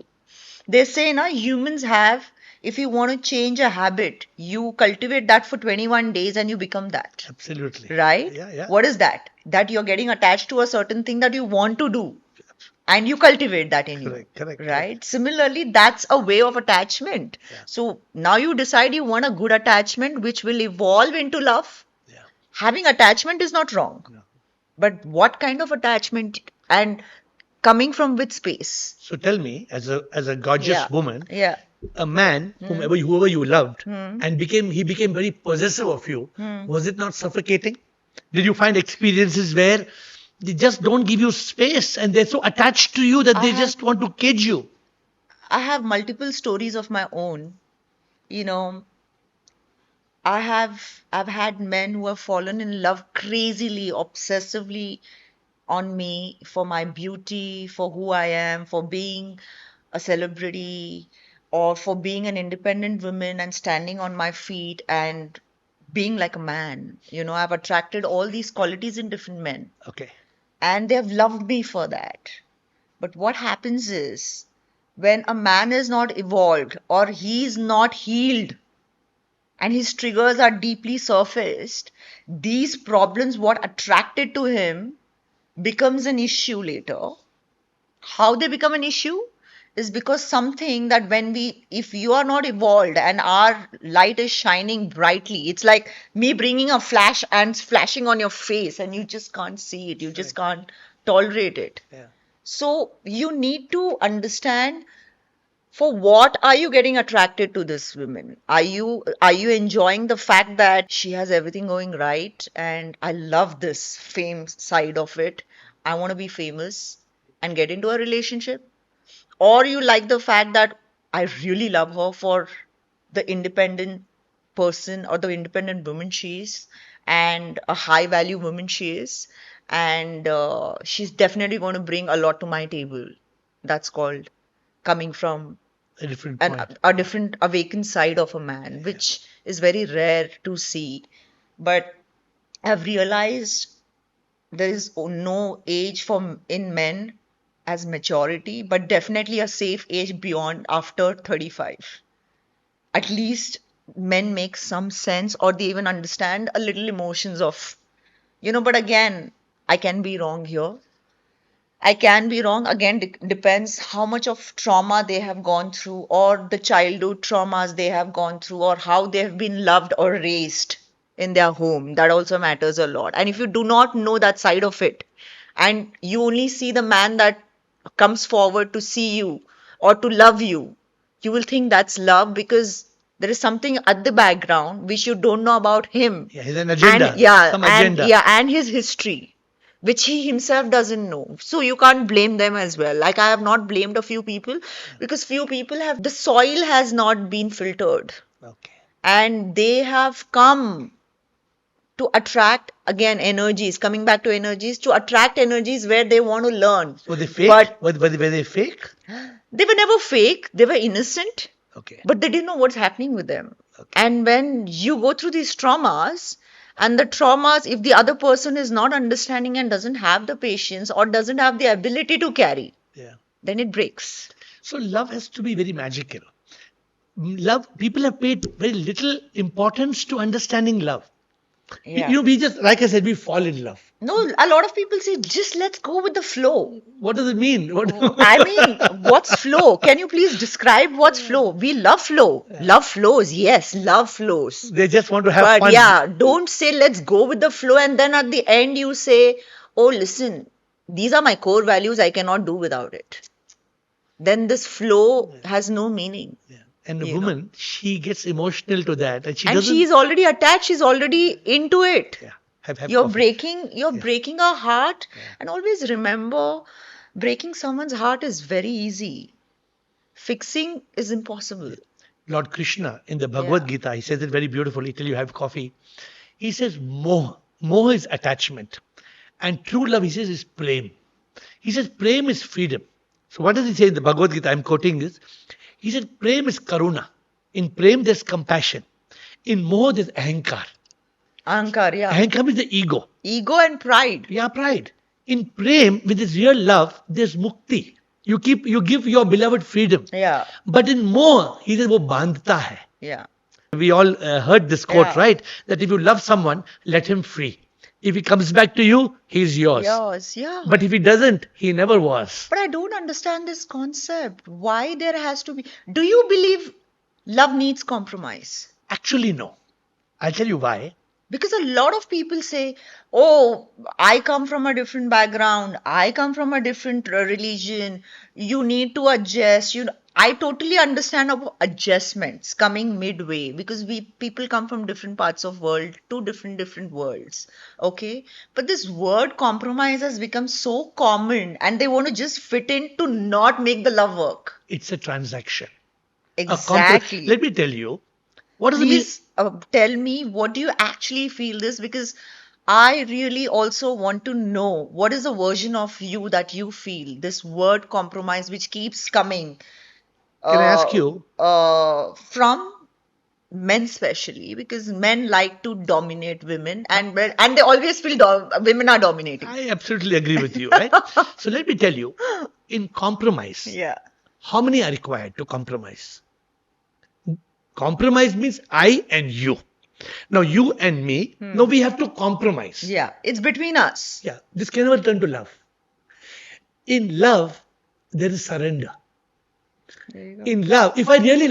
they say humans have, if you want to change a habit, you cultivate that for 21 days and you become that. Absolutely. Right? Yeah. What is that? That you're getting attached to a certain thing that you want to do. And you cultivate that in you. Correct. Right? Similarly, that's a way of attachment. Yeah. So now you decide you want a good attachment which will evolve into love. Yeah. Having attachment is not wrong. No. But what kind of attachment and coming from which space? So tell me, as a gorgeous woman, a man, whoever you loved, and he became very possessive of you, was it not suffocating? Did you find experiences where they just don't give you space and they're so attached to you that they just want to cage you? I have multiple stories of my own. I've had men who have fallen in love crazily, obsessively on me for my beauty, for who I am, for being a celebrity, or for being an independent woman and standing on my feet and being like a man. I've attracted all these qualities in different men. Okay. And they have loved me for that. But what happens is, when a man is not evolved or he's not healed and his triggers are deeply surfaced, these problems, what attracted to him, becomes an issue later. How they become an issue is because something that if you are not evolved and our light is shining brightly, it's like me bringing a flash and flashing on your face and you just can't see it. You just can't tolerate it. Yeah. So you need to understand, for what are you getting attracted to this woman? Are you enjoying the fact that she has everything going right and I love this fame side of it? I want to be famous and get into a relationship. Or you like the fact that I really love her for the independent person or the independent woman she is, and a high value woman she is, and she's definitely going to bring a lot to my table. That's called coming from a different point. A different awakened side of a man, which is very rare to see. But I've realized there is no age in men as maturity, but definitely a safe age beyond after 35. At least men make some sense, or they even understand a little emotions of, but again, I can be wrong here. I can be wrong. Again, depends how much of trauma they have gone through, or the childhood traumas they have gone through, or how they have been loved or raised in their home. That also matters a lot. And if you do not know that side of it, and you only see the man that comes forward to see you or to love you, you will think that's love because there is something at the background which you don't know about him. Yeah, he's an agenda. And yeah, Some and agenda. yeah, and his history, which he himself doesn't know. So you can't blame them as well. Like I have not blamed a few people because few people have, the soil has not been filtered Okay. and they have come to attract again energies, coming back to energies, to attract energies where they want to learn. Were they fake? But were they fake? they were never fake, they were innocent, Okay. but they didn't know what's happening with them. Okay. And when you go through these traumas, and the traumas, if the other person is not understanding and doesn't have the patience or doesn't have the ability to carry, Yeah. then it breaks. So love has to be very magical. Love, people have paid very little importance to understanding love. Yeah. You know, we just, like I said, we fall in love. No, a lot of people say, just let's go with the flow. What does it mean? I mean, what's flow? Can you please describe what's flow? We love flow. Love flows. Yes, love flows. They just want to have But fun. yeah, don't say let's go with the flow and then at the end you say, oh, listen, these are my core values. I cannot do without it. Then this flow has no meaning. Yeah. And the You woman, she gets emotional to that, and she And doesn't. she is already attached. She's already into it. Yeah. Have You're coffee. breaking her heart. And always remember, breaking someone's heart is very easy. Fixing is impossible. Lord Krishna in the Bhagavad Gita, he says it very beautifully till you have coffee. He says moh. Moh is attachment. And true love, he says, is prem. He says prem is freedom. So what does he say in the Bhagavad Gita? I'm quoting this. He said prem is karuna. In prem there's compassion. In moh there's ahankar. Ahankar, yeah. Ahankar is the ego. Ego and pride. Yeah, pride. In prem, with this real love, there's mukti. You give your beloved freedom. Yeah, But in moh, he says, wo bandhta hai. yeah. We all heard this quote, Yeah. right? That if you love someone, let him free. If he comes back to you, he's yours. Yours, yeah. But if he doesn't, he never was. But I don't understand this concept. Why there has to be. Do you believe love needs compromise? Actually, no. I'll tell you why. Because a lot of people say, oh, I come from a different background. I come from a different religion. You need to adjust. I totally understand about adjustments coming midway because people come from different parts of world to different worlds. Okay. But this word compromise has become so common and they want to just fit in to not make the love work. It's a transaction. Exactly. Let me tell you. What does it mean? Please tell me, what do you actually feel this? Because I really also want to know what is the version of you that you feel, this word compromise which keeps coming. Can I ask you? From men especially, because men like to dominate women and they always feel women are dominating. I absolutely agree with you, right? So let me tell you, in compromise, Yeah. how many are required to compromise? Compromise means I and you. Now you and me, now we have to compromise. Yeah. It's between us. Yeah, this can never turn to love. In love, there is surrender. There you go. In love, if I really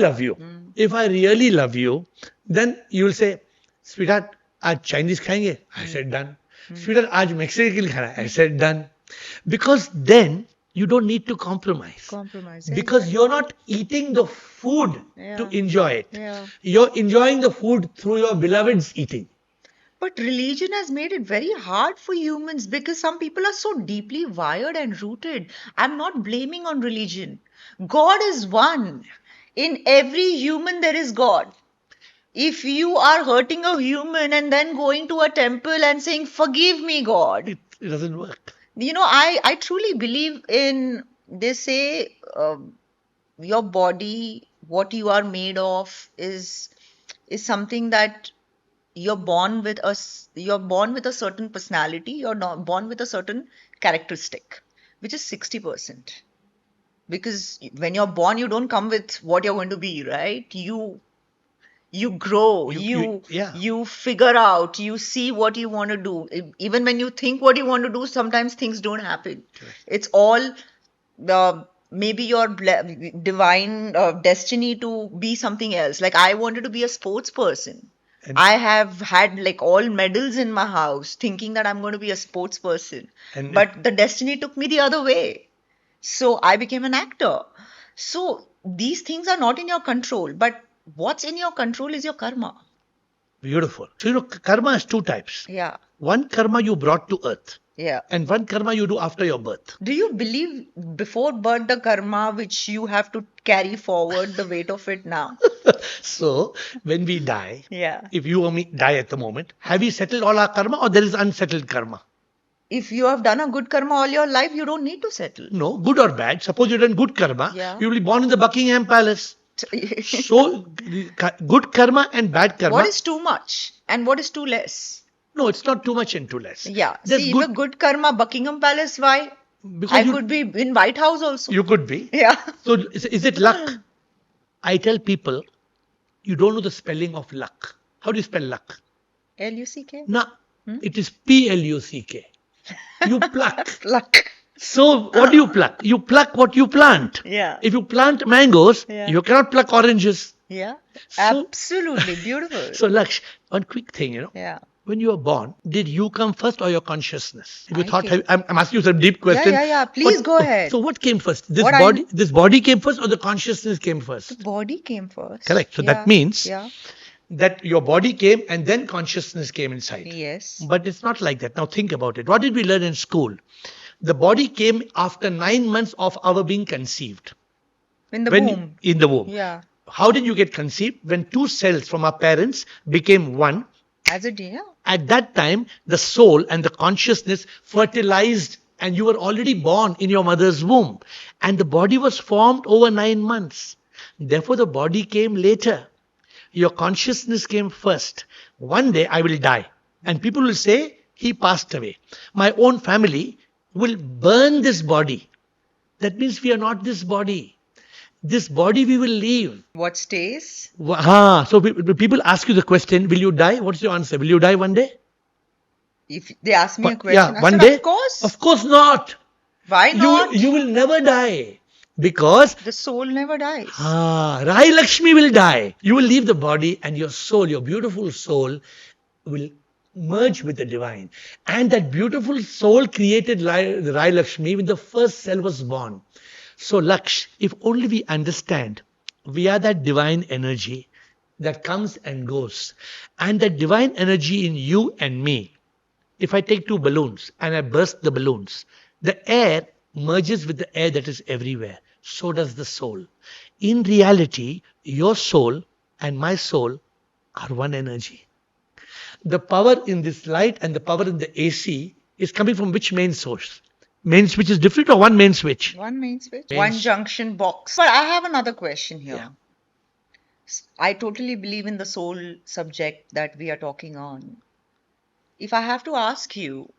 love you, then you will say, sweetheart, आज Chinese खाएंगे? I said done. Sweetheart, आज Mexican खाना? I said done. Because then you don't need to compromise. Compromise. Because you're not eating the food to enjoy it. Yeah. You're enjoying the food through your beloved's eating. But religion has made it very hard for humans because some people are so deeply wired and rooted. I'm not blaming on religion. God is one. In every human, there is God. If you are hurting a human and then going to a temple and saying, forgive me, God. It doesn't work. I truly believe in, they say, your body, what you are made of is something that you're born with a certain personality, you're not born with a certain characteristic, which is 60%. Because when you're born, you don't come with what you're going to be, right? You you grow, yeah. you figure out, you see what you want to do. Even when you think what you want to do, sometimes things don't happen. Correct. It's all maybe your divine destiny to be something else. Like I wanted to be a sports person. And- I have had like all medals in my house, thinking that I'm going to be a sports person. And But the destiny took me the other way. So I became an actor. So these things are not in your control, but what's in your control is your karma. Beautiful. So, karma has two types. Yeah. One karma you brought to earth, Yeah. and one karma you do after your birth. Do you believe before birth the karma which you have to carry forward the weight of it now? So, when we die, Yeah. if you or me die at the moment, have we settled all our karma or there is unsettled karma? If you have done a good karma all your life, you don't need to settle. No, good or bad. Suppose you've done good karma, Yeah. you will be born in the Buckingham Palace. So, good karma and bad karma. What is too much and what is too less? No, it's not too much and too less. Yeah. There's See, good, if a good karma, Buckingham Palace, why? because I you, could be in White House also. you could be. Yeah. So, is it luck? I tell people, you don't know the spelling of luck. How do you spell luck? Luck. No, it is P-L-U-C-K. You pluck. Luck. So what do you pluck? You pluck what you plant. Yeah. If you plant mangoes, Yeah. you cannot pluck oranges. Yeah. So- Absolutely beautiful. So Laksh, one quick thing, Yeah. when you were born, did you come first or your consciousness? If you I thought, came. I'm asking you some deep question. Yeah. Please go ahead. So what came first? This What I body, know- this body came first or the consciousness came first? Body came first. Correct. So Yeah. that means Yeah. that your body came and then consciousness came inside. Yes. But it's not like that. Now think about it. What did we learn in school? The body came after 9 months of our being conceived. In the When womb. in the womb. Yeah. How did you get conceived? When two cells from our parents became one. As a day. At that time, the soul and the consciousness fertilized and you were already born in your mother's womb. And the body was formed over 9 months. Therefore, the body came later. Your consciousness came first. One day I will die. And people will say, he passed away. My own family will burn this body. That means we are not this body. This body we will leave. What stays? So people ask you the question, will you die? What's your answer? Will you die one day? If they ask me a Yeah, question, I one said, day? of course. Of course not. Why not? You will never die. Because The soul never dies. Rai Laxmi will die. You will leave the body and your soul, your beautiful soul will merge with the divine. And that beautiful soul created Rai Laxmi when the first cell was born. So Laksh, if only we understand, we are that divine energy that comes and goes. And that divine energy in you and me, if I take two balloons and I burst the balloons, the air merges with the air that is everywhere. So does the soul. In reality, your soul and my soul are one energy. The power in this light and the power in the AC is coming from which main source? Main switch is different or one main switch? One main switch. Main One switch. junction box. But I have another question here. Yeah. I totally believe in the soul subject that we are talking on. If I have to ask you,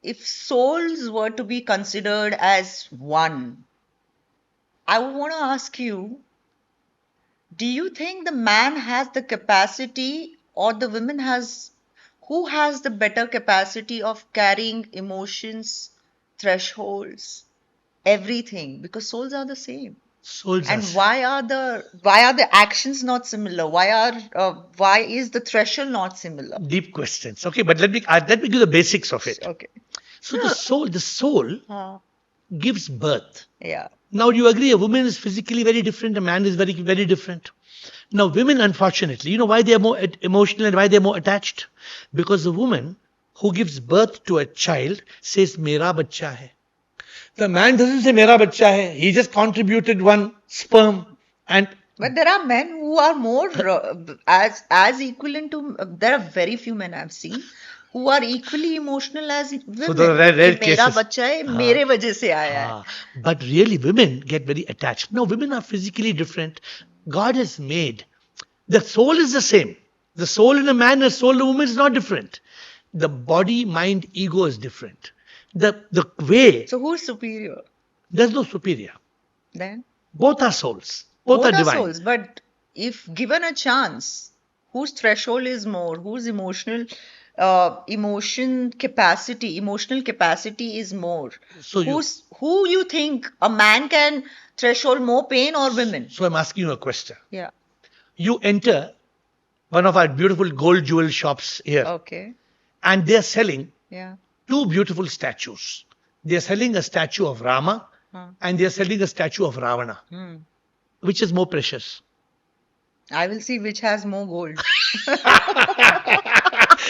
if souls were to be considered as one, I would want to ask you, do you think the man has the capacity or the woman has, who has the better capacity of carrying emotions, thresholds, everything? Because souls are the same. Souls And are why are the actions not similar? Why is the threshold not similar? deep questions. Okay, but let me give the basics of it. Okay. So the soul gives birth. Yeah. Now, do you agree a woman is physically very different, a man is very, very different? Now, women, unfortunately, you know why they are more emotional and why they are more attached? Because the woman who gives birth to a child says, Mera bachcha hai. The man doesn't say, Mera bachcha hai. He just contributed one sperm and But there are men who are more as equivalent to. There are very few men I've seen who are equally emotional as women. there are rare कि मेरा cases. बच्चा है मेरे वजह से आया है. But really, women get very attached. No, women are physically different. God has made. The soul is the same. The soul in a man and the soul in a woman is not different. The body, mind, ego is different. The way, So who's superior there's no superior. then? Both are souls. Both are divine. souls, but if given a chance, whose threshold is more, whose emotional capacity is more, So who you think a man can threshold more pain or women? So I'm asking you a question. Yeah. You enter one of our beautiful gold jewel shops here, Okay. and they're selling Yeah. two beautiful statues. They're selling a statue of Rama and they're selling a statue of Ravana. Which is more precious? I will see which has more gold.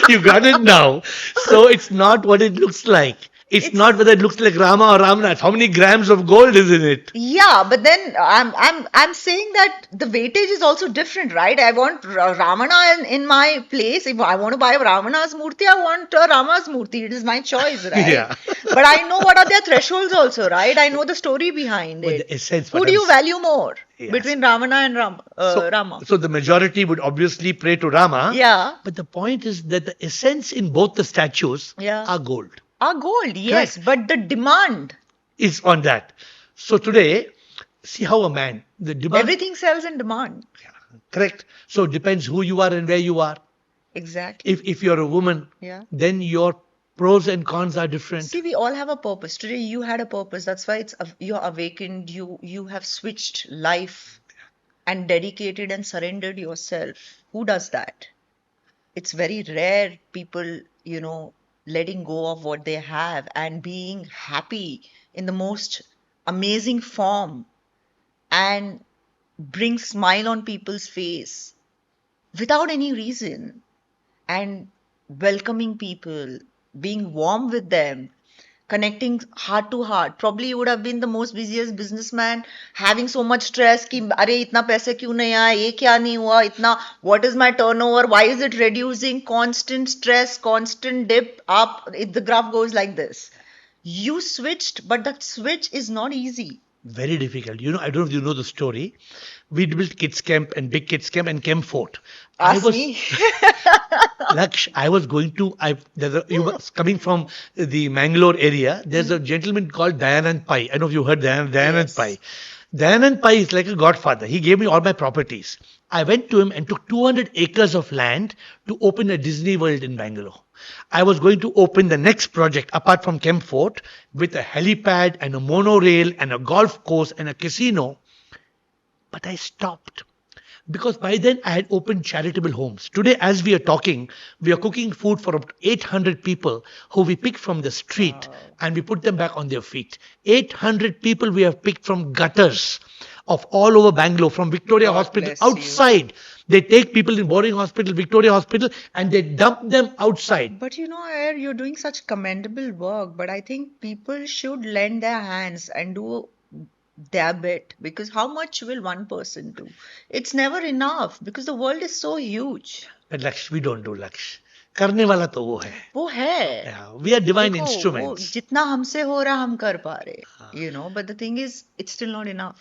You got it now. So it's not what it looks like. It's not whether it looks like Rama or Ravana. It's how many grams of gold is in it. Yeah, but then I'm saying that the weightage is also different, right? I want Ramana in my place. If I want to buy Ramana's murti, I want Rama's murti. It is my choice, right? Yeah. But I know what are their thresholds also, right? I know the story behind But it. the essence, Who what do you I'm value more Yes. between Ravana and Rama? So the majority would obviously pray to Rama. Yeah. But the point is that the essence in both the statues are gold. Are gold, yes, but the demand. Is on that. So today, see how a man, the demand. Everything sells in demand. Correct. So it depends who you are and where you are. Exactly. If you're a woman, then your pros and cons are different. See, we all have a purpose. Today you had a purpose. That's why you're awakened. You have switched life and dedicated and surrendered yourself. Who does that? It's very rare people, letting go of what they have and being happy in the most amazing form and bring smile on people's face without any reason and welcoming people, being warm with them, connecting heart to heart. Probably you would have been the most busiest businessman, having so much stress कि अरे इतना पैसे क्यों नहीं आया, ये क्या नहीं हुआ, इतना what is my turnover, why is it reducing, constant stress, constant dip up, the graph goes like this. You switched, but that switch is not easy. Very difficult. I don't know if you know the story. We built kids camp and big kids camp and Camp Fort. Ask me. Laksh, I was going to, you was coming from the Mangalore area. There's a gentleman called Dayanand Pai. I don't know if you heard Dayanand Pai. Dayanand Pai is like a godfather. He gave me all my properties. I went to him and took 200 acres of land to open a Disney World in Bangalore. I was going to open the next project apart from Camp Fort with a helipad and a monorail and a golf course and a casino. But I stopped. Because by then I had opened charitable homes. Today, as we are talking, we are cooking food for up to 800 people who we picked from the street and we put them back on their feet. 800 people we have picked from gutters of all over Bangalore, from Victoria Hospital outside. They take people in boarding hospital, Victoria Hospital, and they dump them outside. But you're doing such commendable work. But I think people should lend their hands and do their bit, because how much will one person do? It's never enough because the world is so huge. But Laksh, we don't do Laksh. करने वाला तो वो है. वो है. Yeah, we are divine देखो, instruments. जितना हमसे हो रहा हम कर पा रहे. But the thing is, it's still not enough.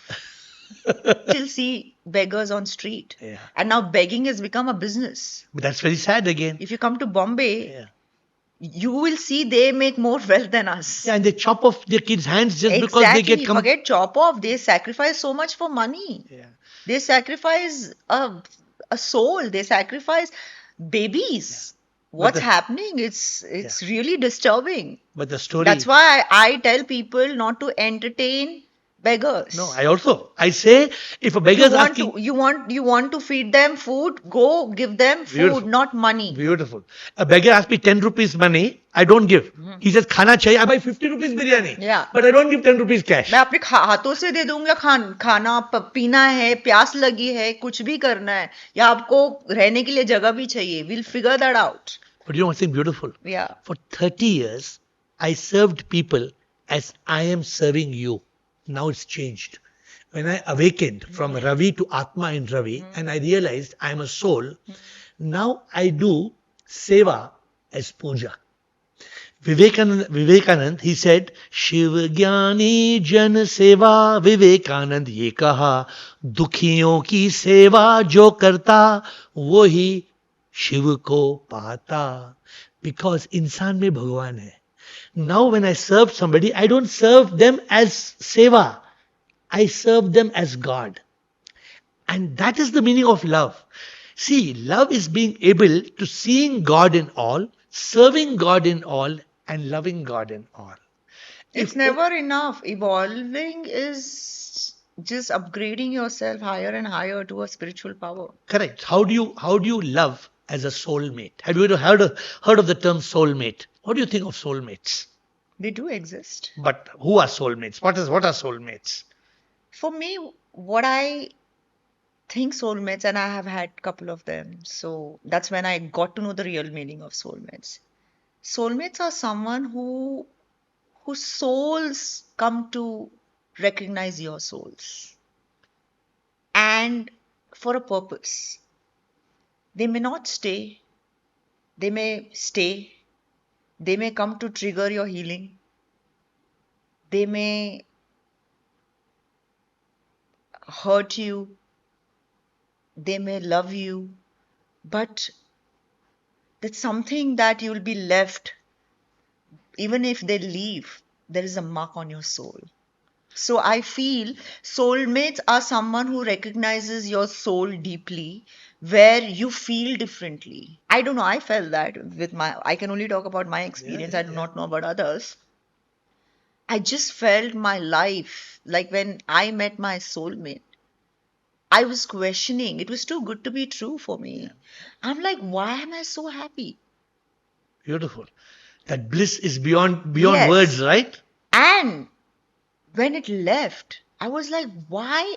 Still see beggars on street. Yeah. And now begging has become a business. But that's very sad again. If you come to Bombay, you will see they make more wealth than us. Yeah, and they chop off their kids' hands just because they get... Forget chop off. They sacrifice so much for money. Yeah. They sacrifice a soul. They sacrifice babies. What's happening? It's really disturbing. But the story... That's why I tell people not to entertain beggars. No, I say if a beggar is asking... You want to feed them food, go give them food, Beautiful. Not money. Beautiful. A beggar asks me 10 rupees money, I don't give. He says, khana chahiye, I buy 50 rupees biryani. Yeah. But I don't give 10 rupees cash. मैं अपने हाथों से दे दूंगा, खाना पीना है, प्यास लगी है, कुछ भी करना है, या आपको रहने के लिए जगह भी चाहिए. We'll figure that out. But you know what's beautiful? Yeah. For 30 years, I served people as I am serving you. Now it's changed. When I awakened from Ravi to Atma in Ravi, and I realized I am a soul, now I do Seva as puja. Vivekanand, he said, Shiv Jnani Jan Seva, Vivekanand ye kaha, dukhiyon ki seva jo karta, wohi Shiv ko pata. Because insan mein Bhagwan hai. Now when I serve somebody, I don't serve them as seva. I serve them as God. And that is the meaning of love. See, love is being able to seeing God in all, serving God in all, and loving God in all. It's never enough. Evolving is just upgrading yourself higher and higher to a spiritual power. Correct. How do you love as a soulmate? Have you ever heard of the term soulmate? What do you think of soulmates? They do exist. But who are soulmates? What are soulmates? For me, what I think soulmates, and I have had a couple of them, so that's when I got to know the real meaning of soulmates. Soulmates are someone whose souls come to recognize your souls, and for a purpose. They may not stay, they may stay, they may come to trigger your healing, they may hurt you, they may love you, but that's something that you'll be left. Even if they leave, there is a mark on your soul. So I feel soulmates are someone who recognizes your soul deeply, where you feel differently. I don't know, I felt that I can only talk about my experience. I do not know about others. I just felt my life, like when I met my soulmate, I was questioning. It was too good to be true for me. I'm like, why am I so happy? Beautiful. That bliss is beyond Yes. words, right? And when it left, I was like, why?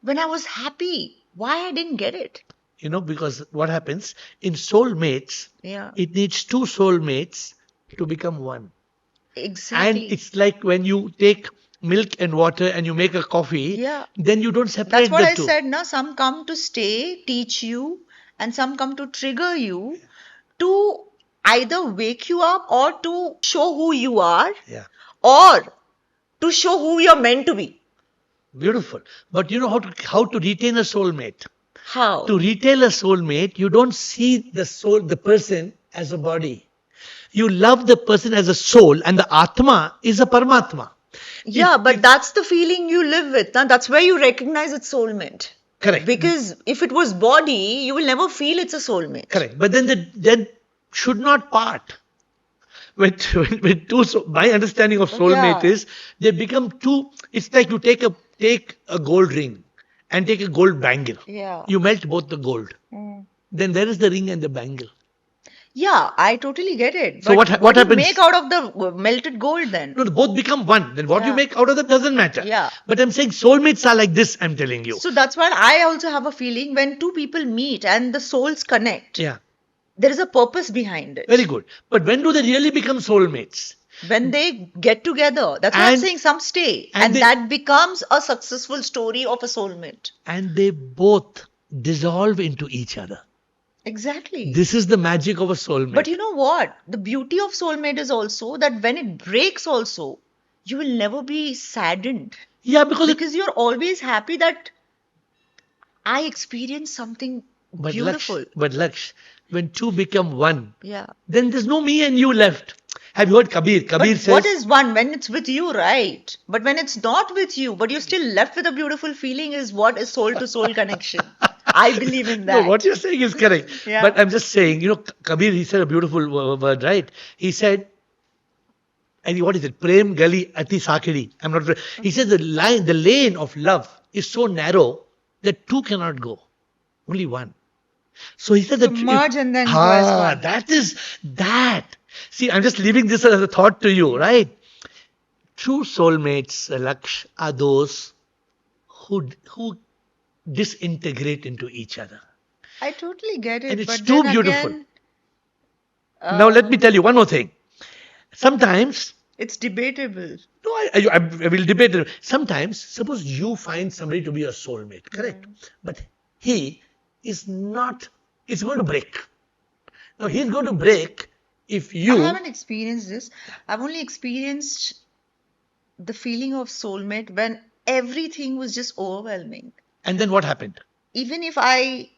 When I was happy, why I didn't get it? Because what happens in soulmates, Yeah, it needs two soulmates to become one. And exactly. it's like when you take milk and water and you make a coffee, Yeah. then you don't separate That's what the I two. said, na? Some come to stay, teach you, and some come to trigger you to either wake you up or to show who you are Yeah. or to show who you're meant to be. Beautiful. But you know how to retain a soulmate? How? To retain a soulmate, you don't see the person as a body. You love the person as a soul, and the Atma is a Paramatma. Yeah, but that's the feeling you live with. Na? That's where you recognize it's soulmate. Correct. Because if it was body, you will never feel it's a soulmate. Correct. But then that should not part. When two, my understanding of soulmate Yeah. is they become two. It's like you take a gold ring and take a gold bangle. Yeah. You melt both the gold. Mm. Then there is the ring and the bangle. Yeah, I totally get it. So But what do you happens? make out of the melted gold then? No, both become one. Then what you Yeah. make out of that doesn't matter. Yeah. But I'm saying soulmates are like this. I'm telling you. So that's why I also have a feeling when two people meet and the souls connect, Yeah. there is a purpose behind it. Very good. But when do they really become soulmates? When they get together, that's what I'm And- saying, some stay. and And they- that becomes a successful story of a soulmate. And they both dissolve into each other. Exactly. This is the magic of a soulmate. But you know what? The beauty of soulmate is also that when it breaks also, you will never be saddened. Yeah, because You're always happy that I experienced something beautiful. But Laksh, when two become one, Yeah. then there's no me and you left. Have you heard Kabir? Kabir But says, what is one? When it's with you, right? But when it's not with you, but you're still left with a beautiful feeling, is what is soul to soul connection. I believe in that. No, what you're saying is correct. Yeah. But I'm just saying, Kabir, he said a beautiful word, right? He said, what is it? Prem gali ati sakiri. I'm not. He said the lane of love is so narrow that two cannot go, only one. So he said So that merge and then go as one. that is that. See, I'm just leaving this as a thought to you, right? True soulmates, Laksh, are those who disintegrate into each other. I totally get it. And it's but too then beautiful. Again, Now let me tell you one more thing. Sometimes, it's debatable. no, I will debate it. Sometimes, suppose you find somebody to be a soulmate, correct? But he is not, it's going to break. Now he's going to break if I you, haven't experienced this. I've only experienced the feeling of soulmate when everything was just overwhelming. and then what happened? Even if I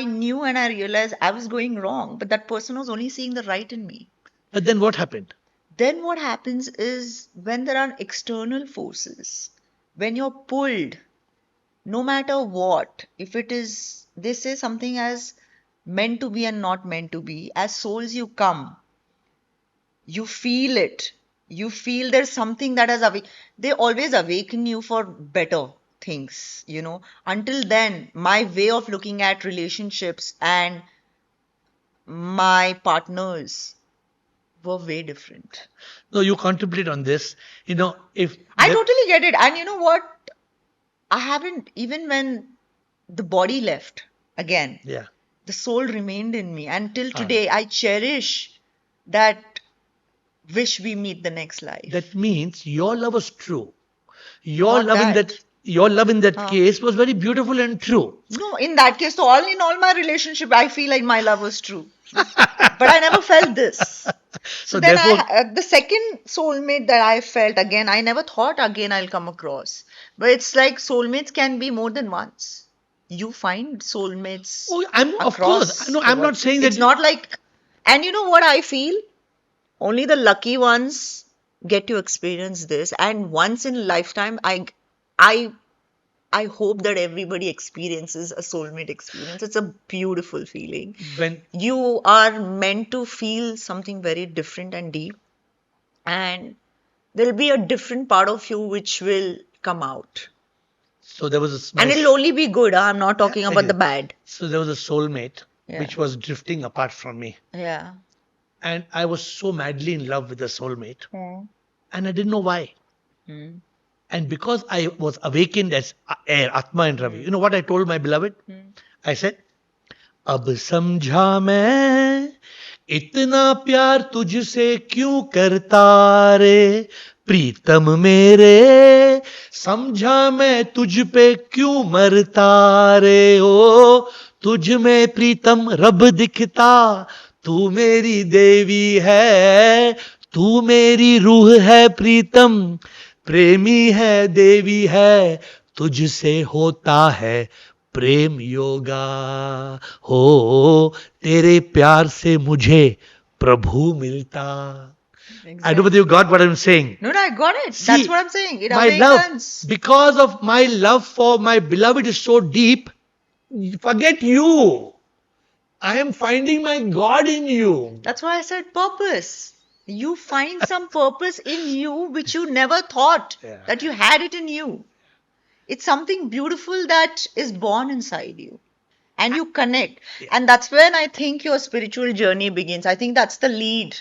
knew and I realized I was going wrong, but that person was only seeing the right in me. But then what happened? Then what happens is when there are external forces, when you're pulled no matter what, if it is, they say something as meant to be and not meant to be, as souls you come, you feel it. You feel there's something that has they always awaken you for better things, you know. Until then, my way of looking at relationships and my partners were way different. No, you contemplate on this. If I totally get it. And you know what? I haven't, even when the body left again, yeah, the soul remained in me. And till Ah. today, I cherish that wish we meet the next life. that means your love was true. Your Not love in that. that your love in that Huh. case was very beautiful and true. No, in that case, so in all my relationship, I feel like my love was true. But I never felt this. So Then therefore, the second soulmate that I felt again, I never thought again I'll come across. But it's like soulmates can be more than once. You find soulmates of across course, no, the I'm world. not saying that. It's not like, and you know what I feel? Only the lucky ones get to experience this. And once in a lifetime, I I hope that everybody experiences a soulmate experience. It's a beautiful feeling. When You are meant to feel something very different and deep, and there'll be a different part of you which will come out. so there was And it'll only be good. I'm not talking Yeah, about the bad. So there was a soulmate Yeah. which was drifting apart from me, Yeah. and I was so madly in love with the soulmate, Hmm. and I didn't know why. Hmm. And because I was awakened as air, Atman and Ravi, you know what I told my beloved? I said, अब समझा मैं इतना प्यार तुझसे क्यों करता रे प्रीतम मेरे समझा मैं तुझ पे क्यों मरता रे ओ तुझ में प्रीतम रब दिखता तू मेरी देवी है तू मेरी रूह है प्रीतम प्रेमी है देवी है तुझसे होता है प्रेम योगा हो तेरे प्यार से मुझे प्रभु मिलता. I don't know whether you got what I'm saying. No, I got it. See, That's what I'm saying. It my awakens. love, because of my love for my beloved is so deep, forget you. I am finding my God in you. That's why I said purpose. You find some purpose in you which you never thought Yeah. that you had it in you. It's something beautiful that is born inside you. And you connect. And that's when I think your spiritual journey begins. I think that's the lead.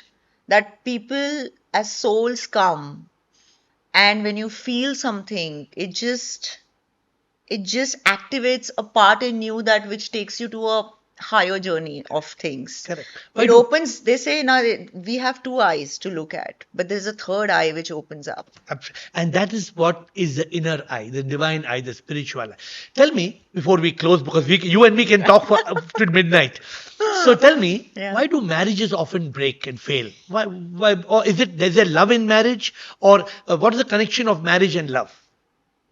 That people as souls come. And when you feel something, it just activates a part in you that which takes you to a higher journey of things. Correct. It opens, they say now we have two eyes to look at, but there's a third eye which opens up. And that is what is the inner eye, the divine eye, the spiritual eye. Tell me, before we close, because you and me can talk for till midnight. So tell me, why do marriages often break and fail? Why, or is there love in marriage? Or what is the connection of marriage and love?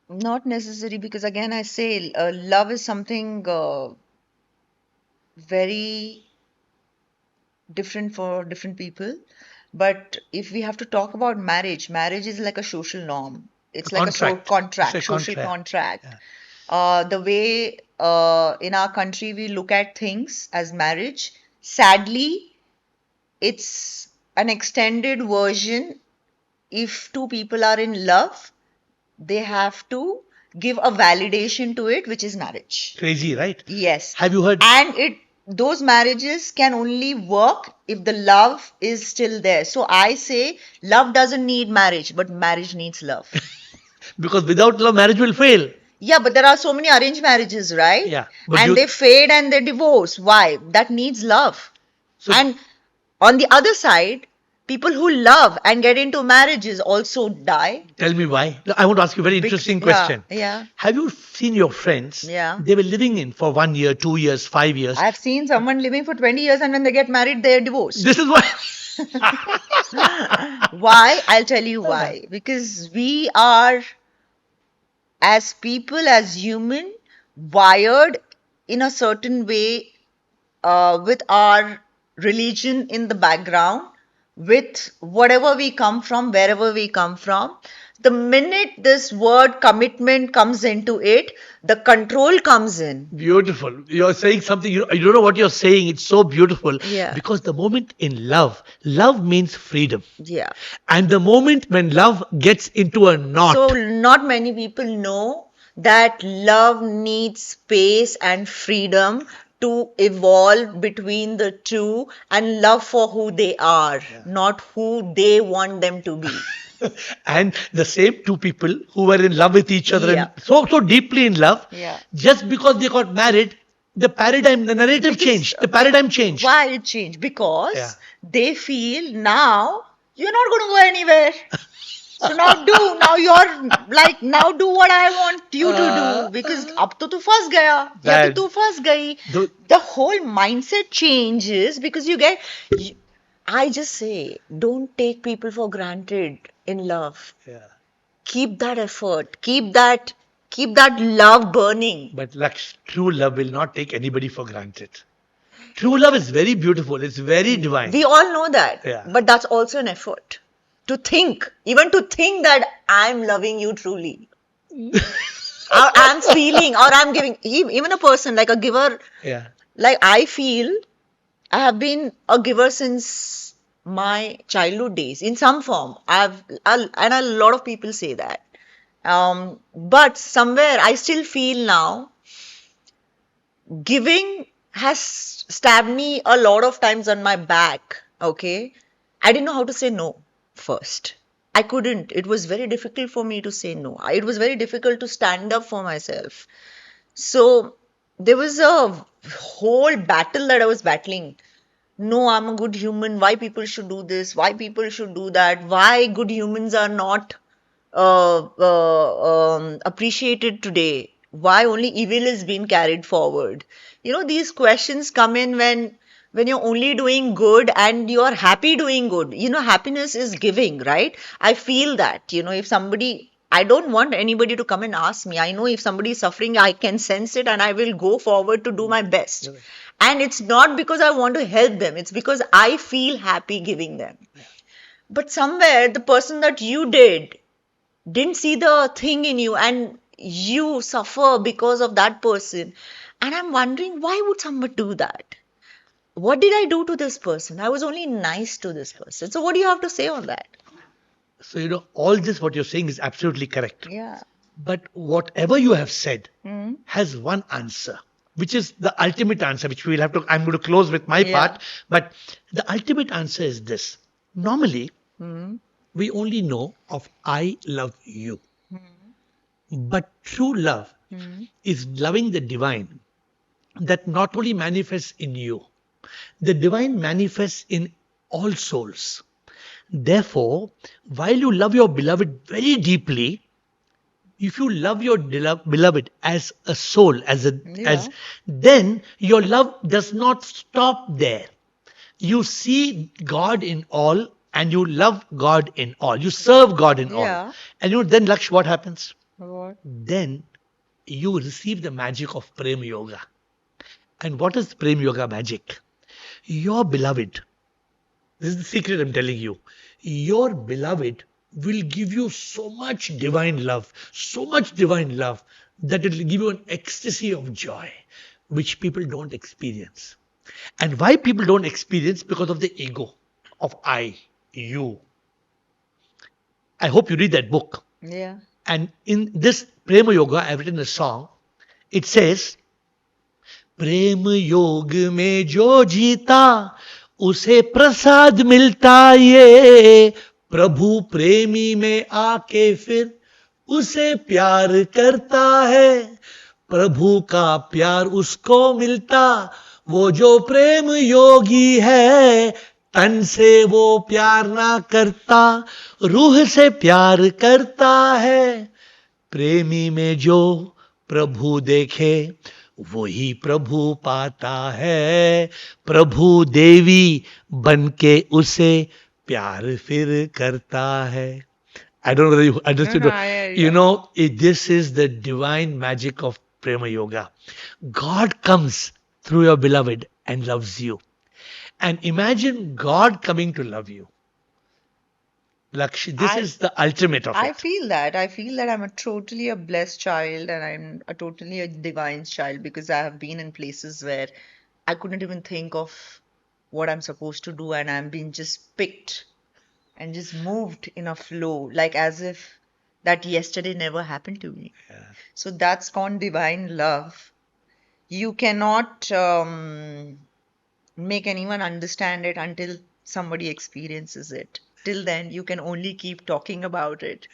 Not necessary, because again I say love is something very different for different people. But if we have to talk about marriage, marriage is like a social norm. It's like contract. a contract, It's a social contract. contract. The way in our country we look at things as marriage, sadly, it's an extended version. If two people are in love, they have to give a validation to it, which is marriage. Crazy, right? Yes. Have you heard? And those marriages can only work if the love is still there. So I say love doesn't need marriage, but marriage needs love. Because without love, marriage will fail. Yeah, but there are so many arranged marriages, right? Yeah. And they fade and they divorce. Why? That needs love. So, and on the other side, people who love and get into marriages also die. Tell me why. I want to ask you a very interesting question. Yeah. Have you seen your friends? Yeah. They were living in for 1 year, 2 years, 5 years. I've seen someone living for 20 years and when they get married, they're divorced. This is why. Why? I'll tell you why. Because we are, as people, as human, wired in a certain way with our religion in the background, with whatever we come from, wherever we come from. The minute this word commitment comes into it, the control comes in. Beautiful. You're saying something, you don't know what you're saying. It's so beautiful. Yeah. Because the moment in love, love means freedom. Yeah. And the moment when love gets into a knot, So, not many people know that love needs space and freedom to evolve between the two and love for who they are, not who they want them to be. and the same two people who were in love with each other Yeah. and so deeply in love, Yeah. just because they got married, the paradigm, the narrative changed, the paradigm changed. Why it changed? Because Yeah. they feel now you're not going to go anywhere. So now you're like, now do what I want you to do, because ab to tu fas gaya, ya That- to tu fas gayi. The- The whole mindset changes because I just say, don't take people for granted in love. Yeah. Keep that effort, keep that love burning. But Laksh, true love will not take anybody for granted. True love is very beautiful. It's very divine. We all know that, Yeah. but that's also an effort to think, even to think that I'm loving you truly. Or I'm feeling, or I'm giving, even a person like a giver, Yeah. like I feel I have been a giver since my childhood days in some form. And a lot of people say that. But somewhere I still feel now giving has stabbed me a lot of times on my back. Okay. I didn't know how to say no first. I couldn't. It was very difficult for me to say no. It was very difficult to stand up for myself. So there was a whole battle that I was battling. No, I'm a good human. Why people should do this? Why people should do that? Why good humans are not appreciated today? Why only evil is being carried forward? These questions come in when you're only doing good and you're happy doing good. Happiness is giving, right? I feel that, if somebody, I don't want anybody to come and ask me. I know if somebody is suffering, I can sense it and I will go forward to do my best. And it's not because I want to help them. It's because I feel happy giving them. But somewhere the person that you didn't see the thing in you and you suffer because of that person. And I'm wondering, why would somebody do that? What did I do to this person? I was only nice to this person. So what do you have to say on that? So, all this, what you're saying is absolutely correct. Yeah. But whatever you have said has one answer, which is the ultimate answer, which we'll have to, I'm going to close with my part. But the ultimate answer is this. Normally, we only know of I love you. But true love is loving the divine that not only manifests in you, the divine manifests in all souls. Therefore, while you love your beloved very deeply, if you love your beloved as a soul, then your love does not stop there. You see God in all and you love God in all. You serve God in all. And then Laksh, what happens? What? Then you receive the magic of Prema Yoga. And what is Prema Yoga magic? Your beloved, this is the secret I'm telling you, your beloved will give you so much divine love that it will give you an ecstasy of joy, which people don't experience. And why people don't experience? Because of the ego of I, you. I hope you read that book. Yeah. And in this Prema Yoga, I've written a song. It says, प्रेम योग में जो जीता उसे प्रसाद मिलता ये प्रभु प्रेमी में आके फिर उसे प्यार करता है प्रभु का प्यार उसको मिलता वो जो प्रेम योगी है तन से वो प्यार ना करता रूह से प्यार करता है प्रेमी में जो प्रभु देखे वही प्रभु पाता है प्रभु देवी बनके उसे प्यार फिर करता है. I don't know whether you understood. This is the divine magic of Prema Yoga. God comes through your beloved and loves you. And imagine God coming to love you. This is the ultimate of I it. feel that. I feel that I'm totally a blessed child and I'm totally a divine child because I have been in places where I couldn't even think of what I'm supposed to do and I'm being just picked and just moved in a flow, like as if that yesterday never happened to me. So that's called divine love. You cannot make anyone understand it until somebody experiences it. Till then, you can only keep talking about it,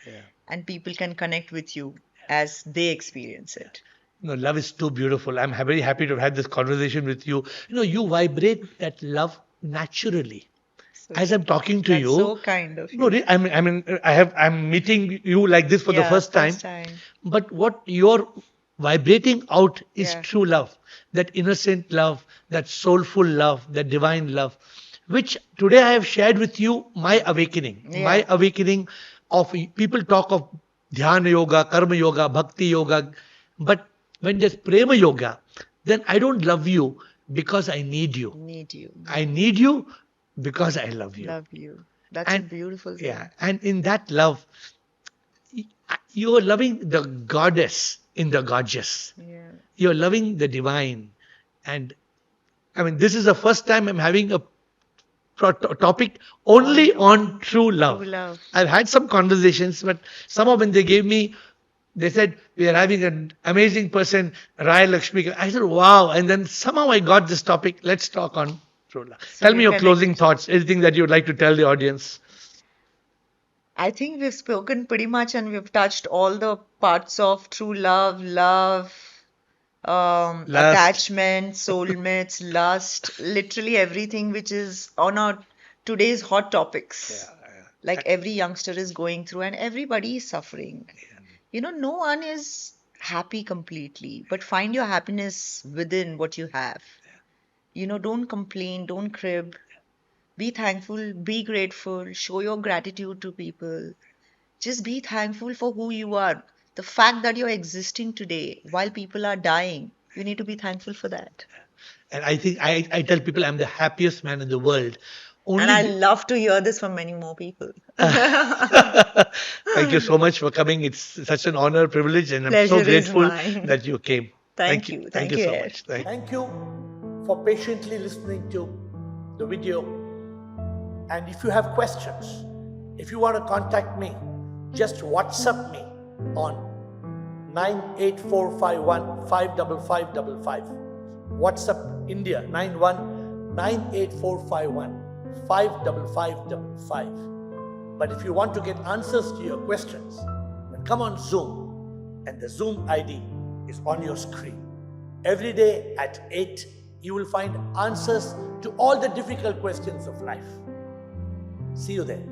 and people can connect with you as they experience it. No, love is too beautiful. I'm very happy to have had this conversation with you. You vibrate that love naturally. So As I'm talking to that's you, so kind of no, you. I'm meeting you like this for the Yeah, first time. first time. But what you're vibrating out is Yeah. true love, that innocent love, that soulful love, that divine love, which today I have shared with you my awakening. My Yeah. awakening of people talk of dhyana yoga, karma yoga, bhakti yoga, but when there's prema yoga, then I don't love you because I need you. Need you. I need you because I love you. Love you. That's a And beautiful thing. yeah, and in that love, you are loving the goddess in the gorgeous. Yeah. You're loving the divine. And I mean, this is the first time I'm having a topic only on true love. True love. I've had some conversations, but somehow when they gave me, they said, we are having an amazing person, Rai Laxmi. I said, wow. And then somehow I got this topic. Let's talk on true love. So Tell we me your closing connect. thoughts. Anything that you would like to tell the audience? I think we've spoken pretty much and we've touched all the parts of true love, Lust. attachment, soulmates, lust, literally everything which is on our today's hot topics. Like every youngster is going through and everybody is suffering. No one is happy completely, but find your happiness within what you have. Don't complain, don't crib. Be thankful, be grateful, show your gratitude to people. Just be thankful for who you are. The fact that you're existing today while people are dying, you need to be thankful for that. And I think I tell people I'm the happiest man in the world. And I love to hear this from many more people. Thank you so much for coming. It's such an honor, privilege, and I'm so Pleasure is grateful mine. that you came. Thank you. Thank you Thank so you, much. Thank you for patiently listening to the video. And if you have questions, if you want to contact me, just WhatsApp me on 98451 55555. WhatsApp India 919845155555. But if you want to get answers to your questions, then come on Zoom, and the Zoom ID is on your screen. Every day at 8, you will find answers to all the difficult questions of life. See you there.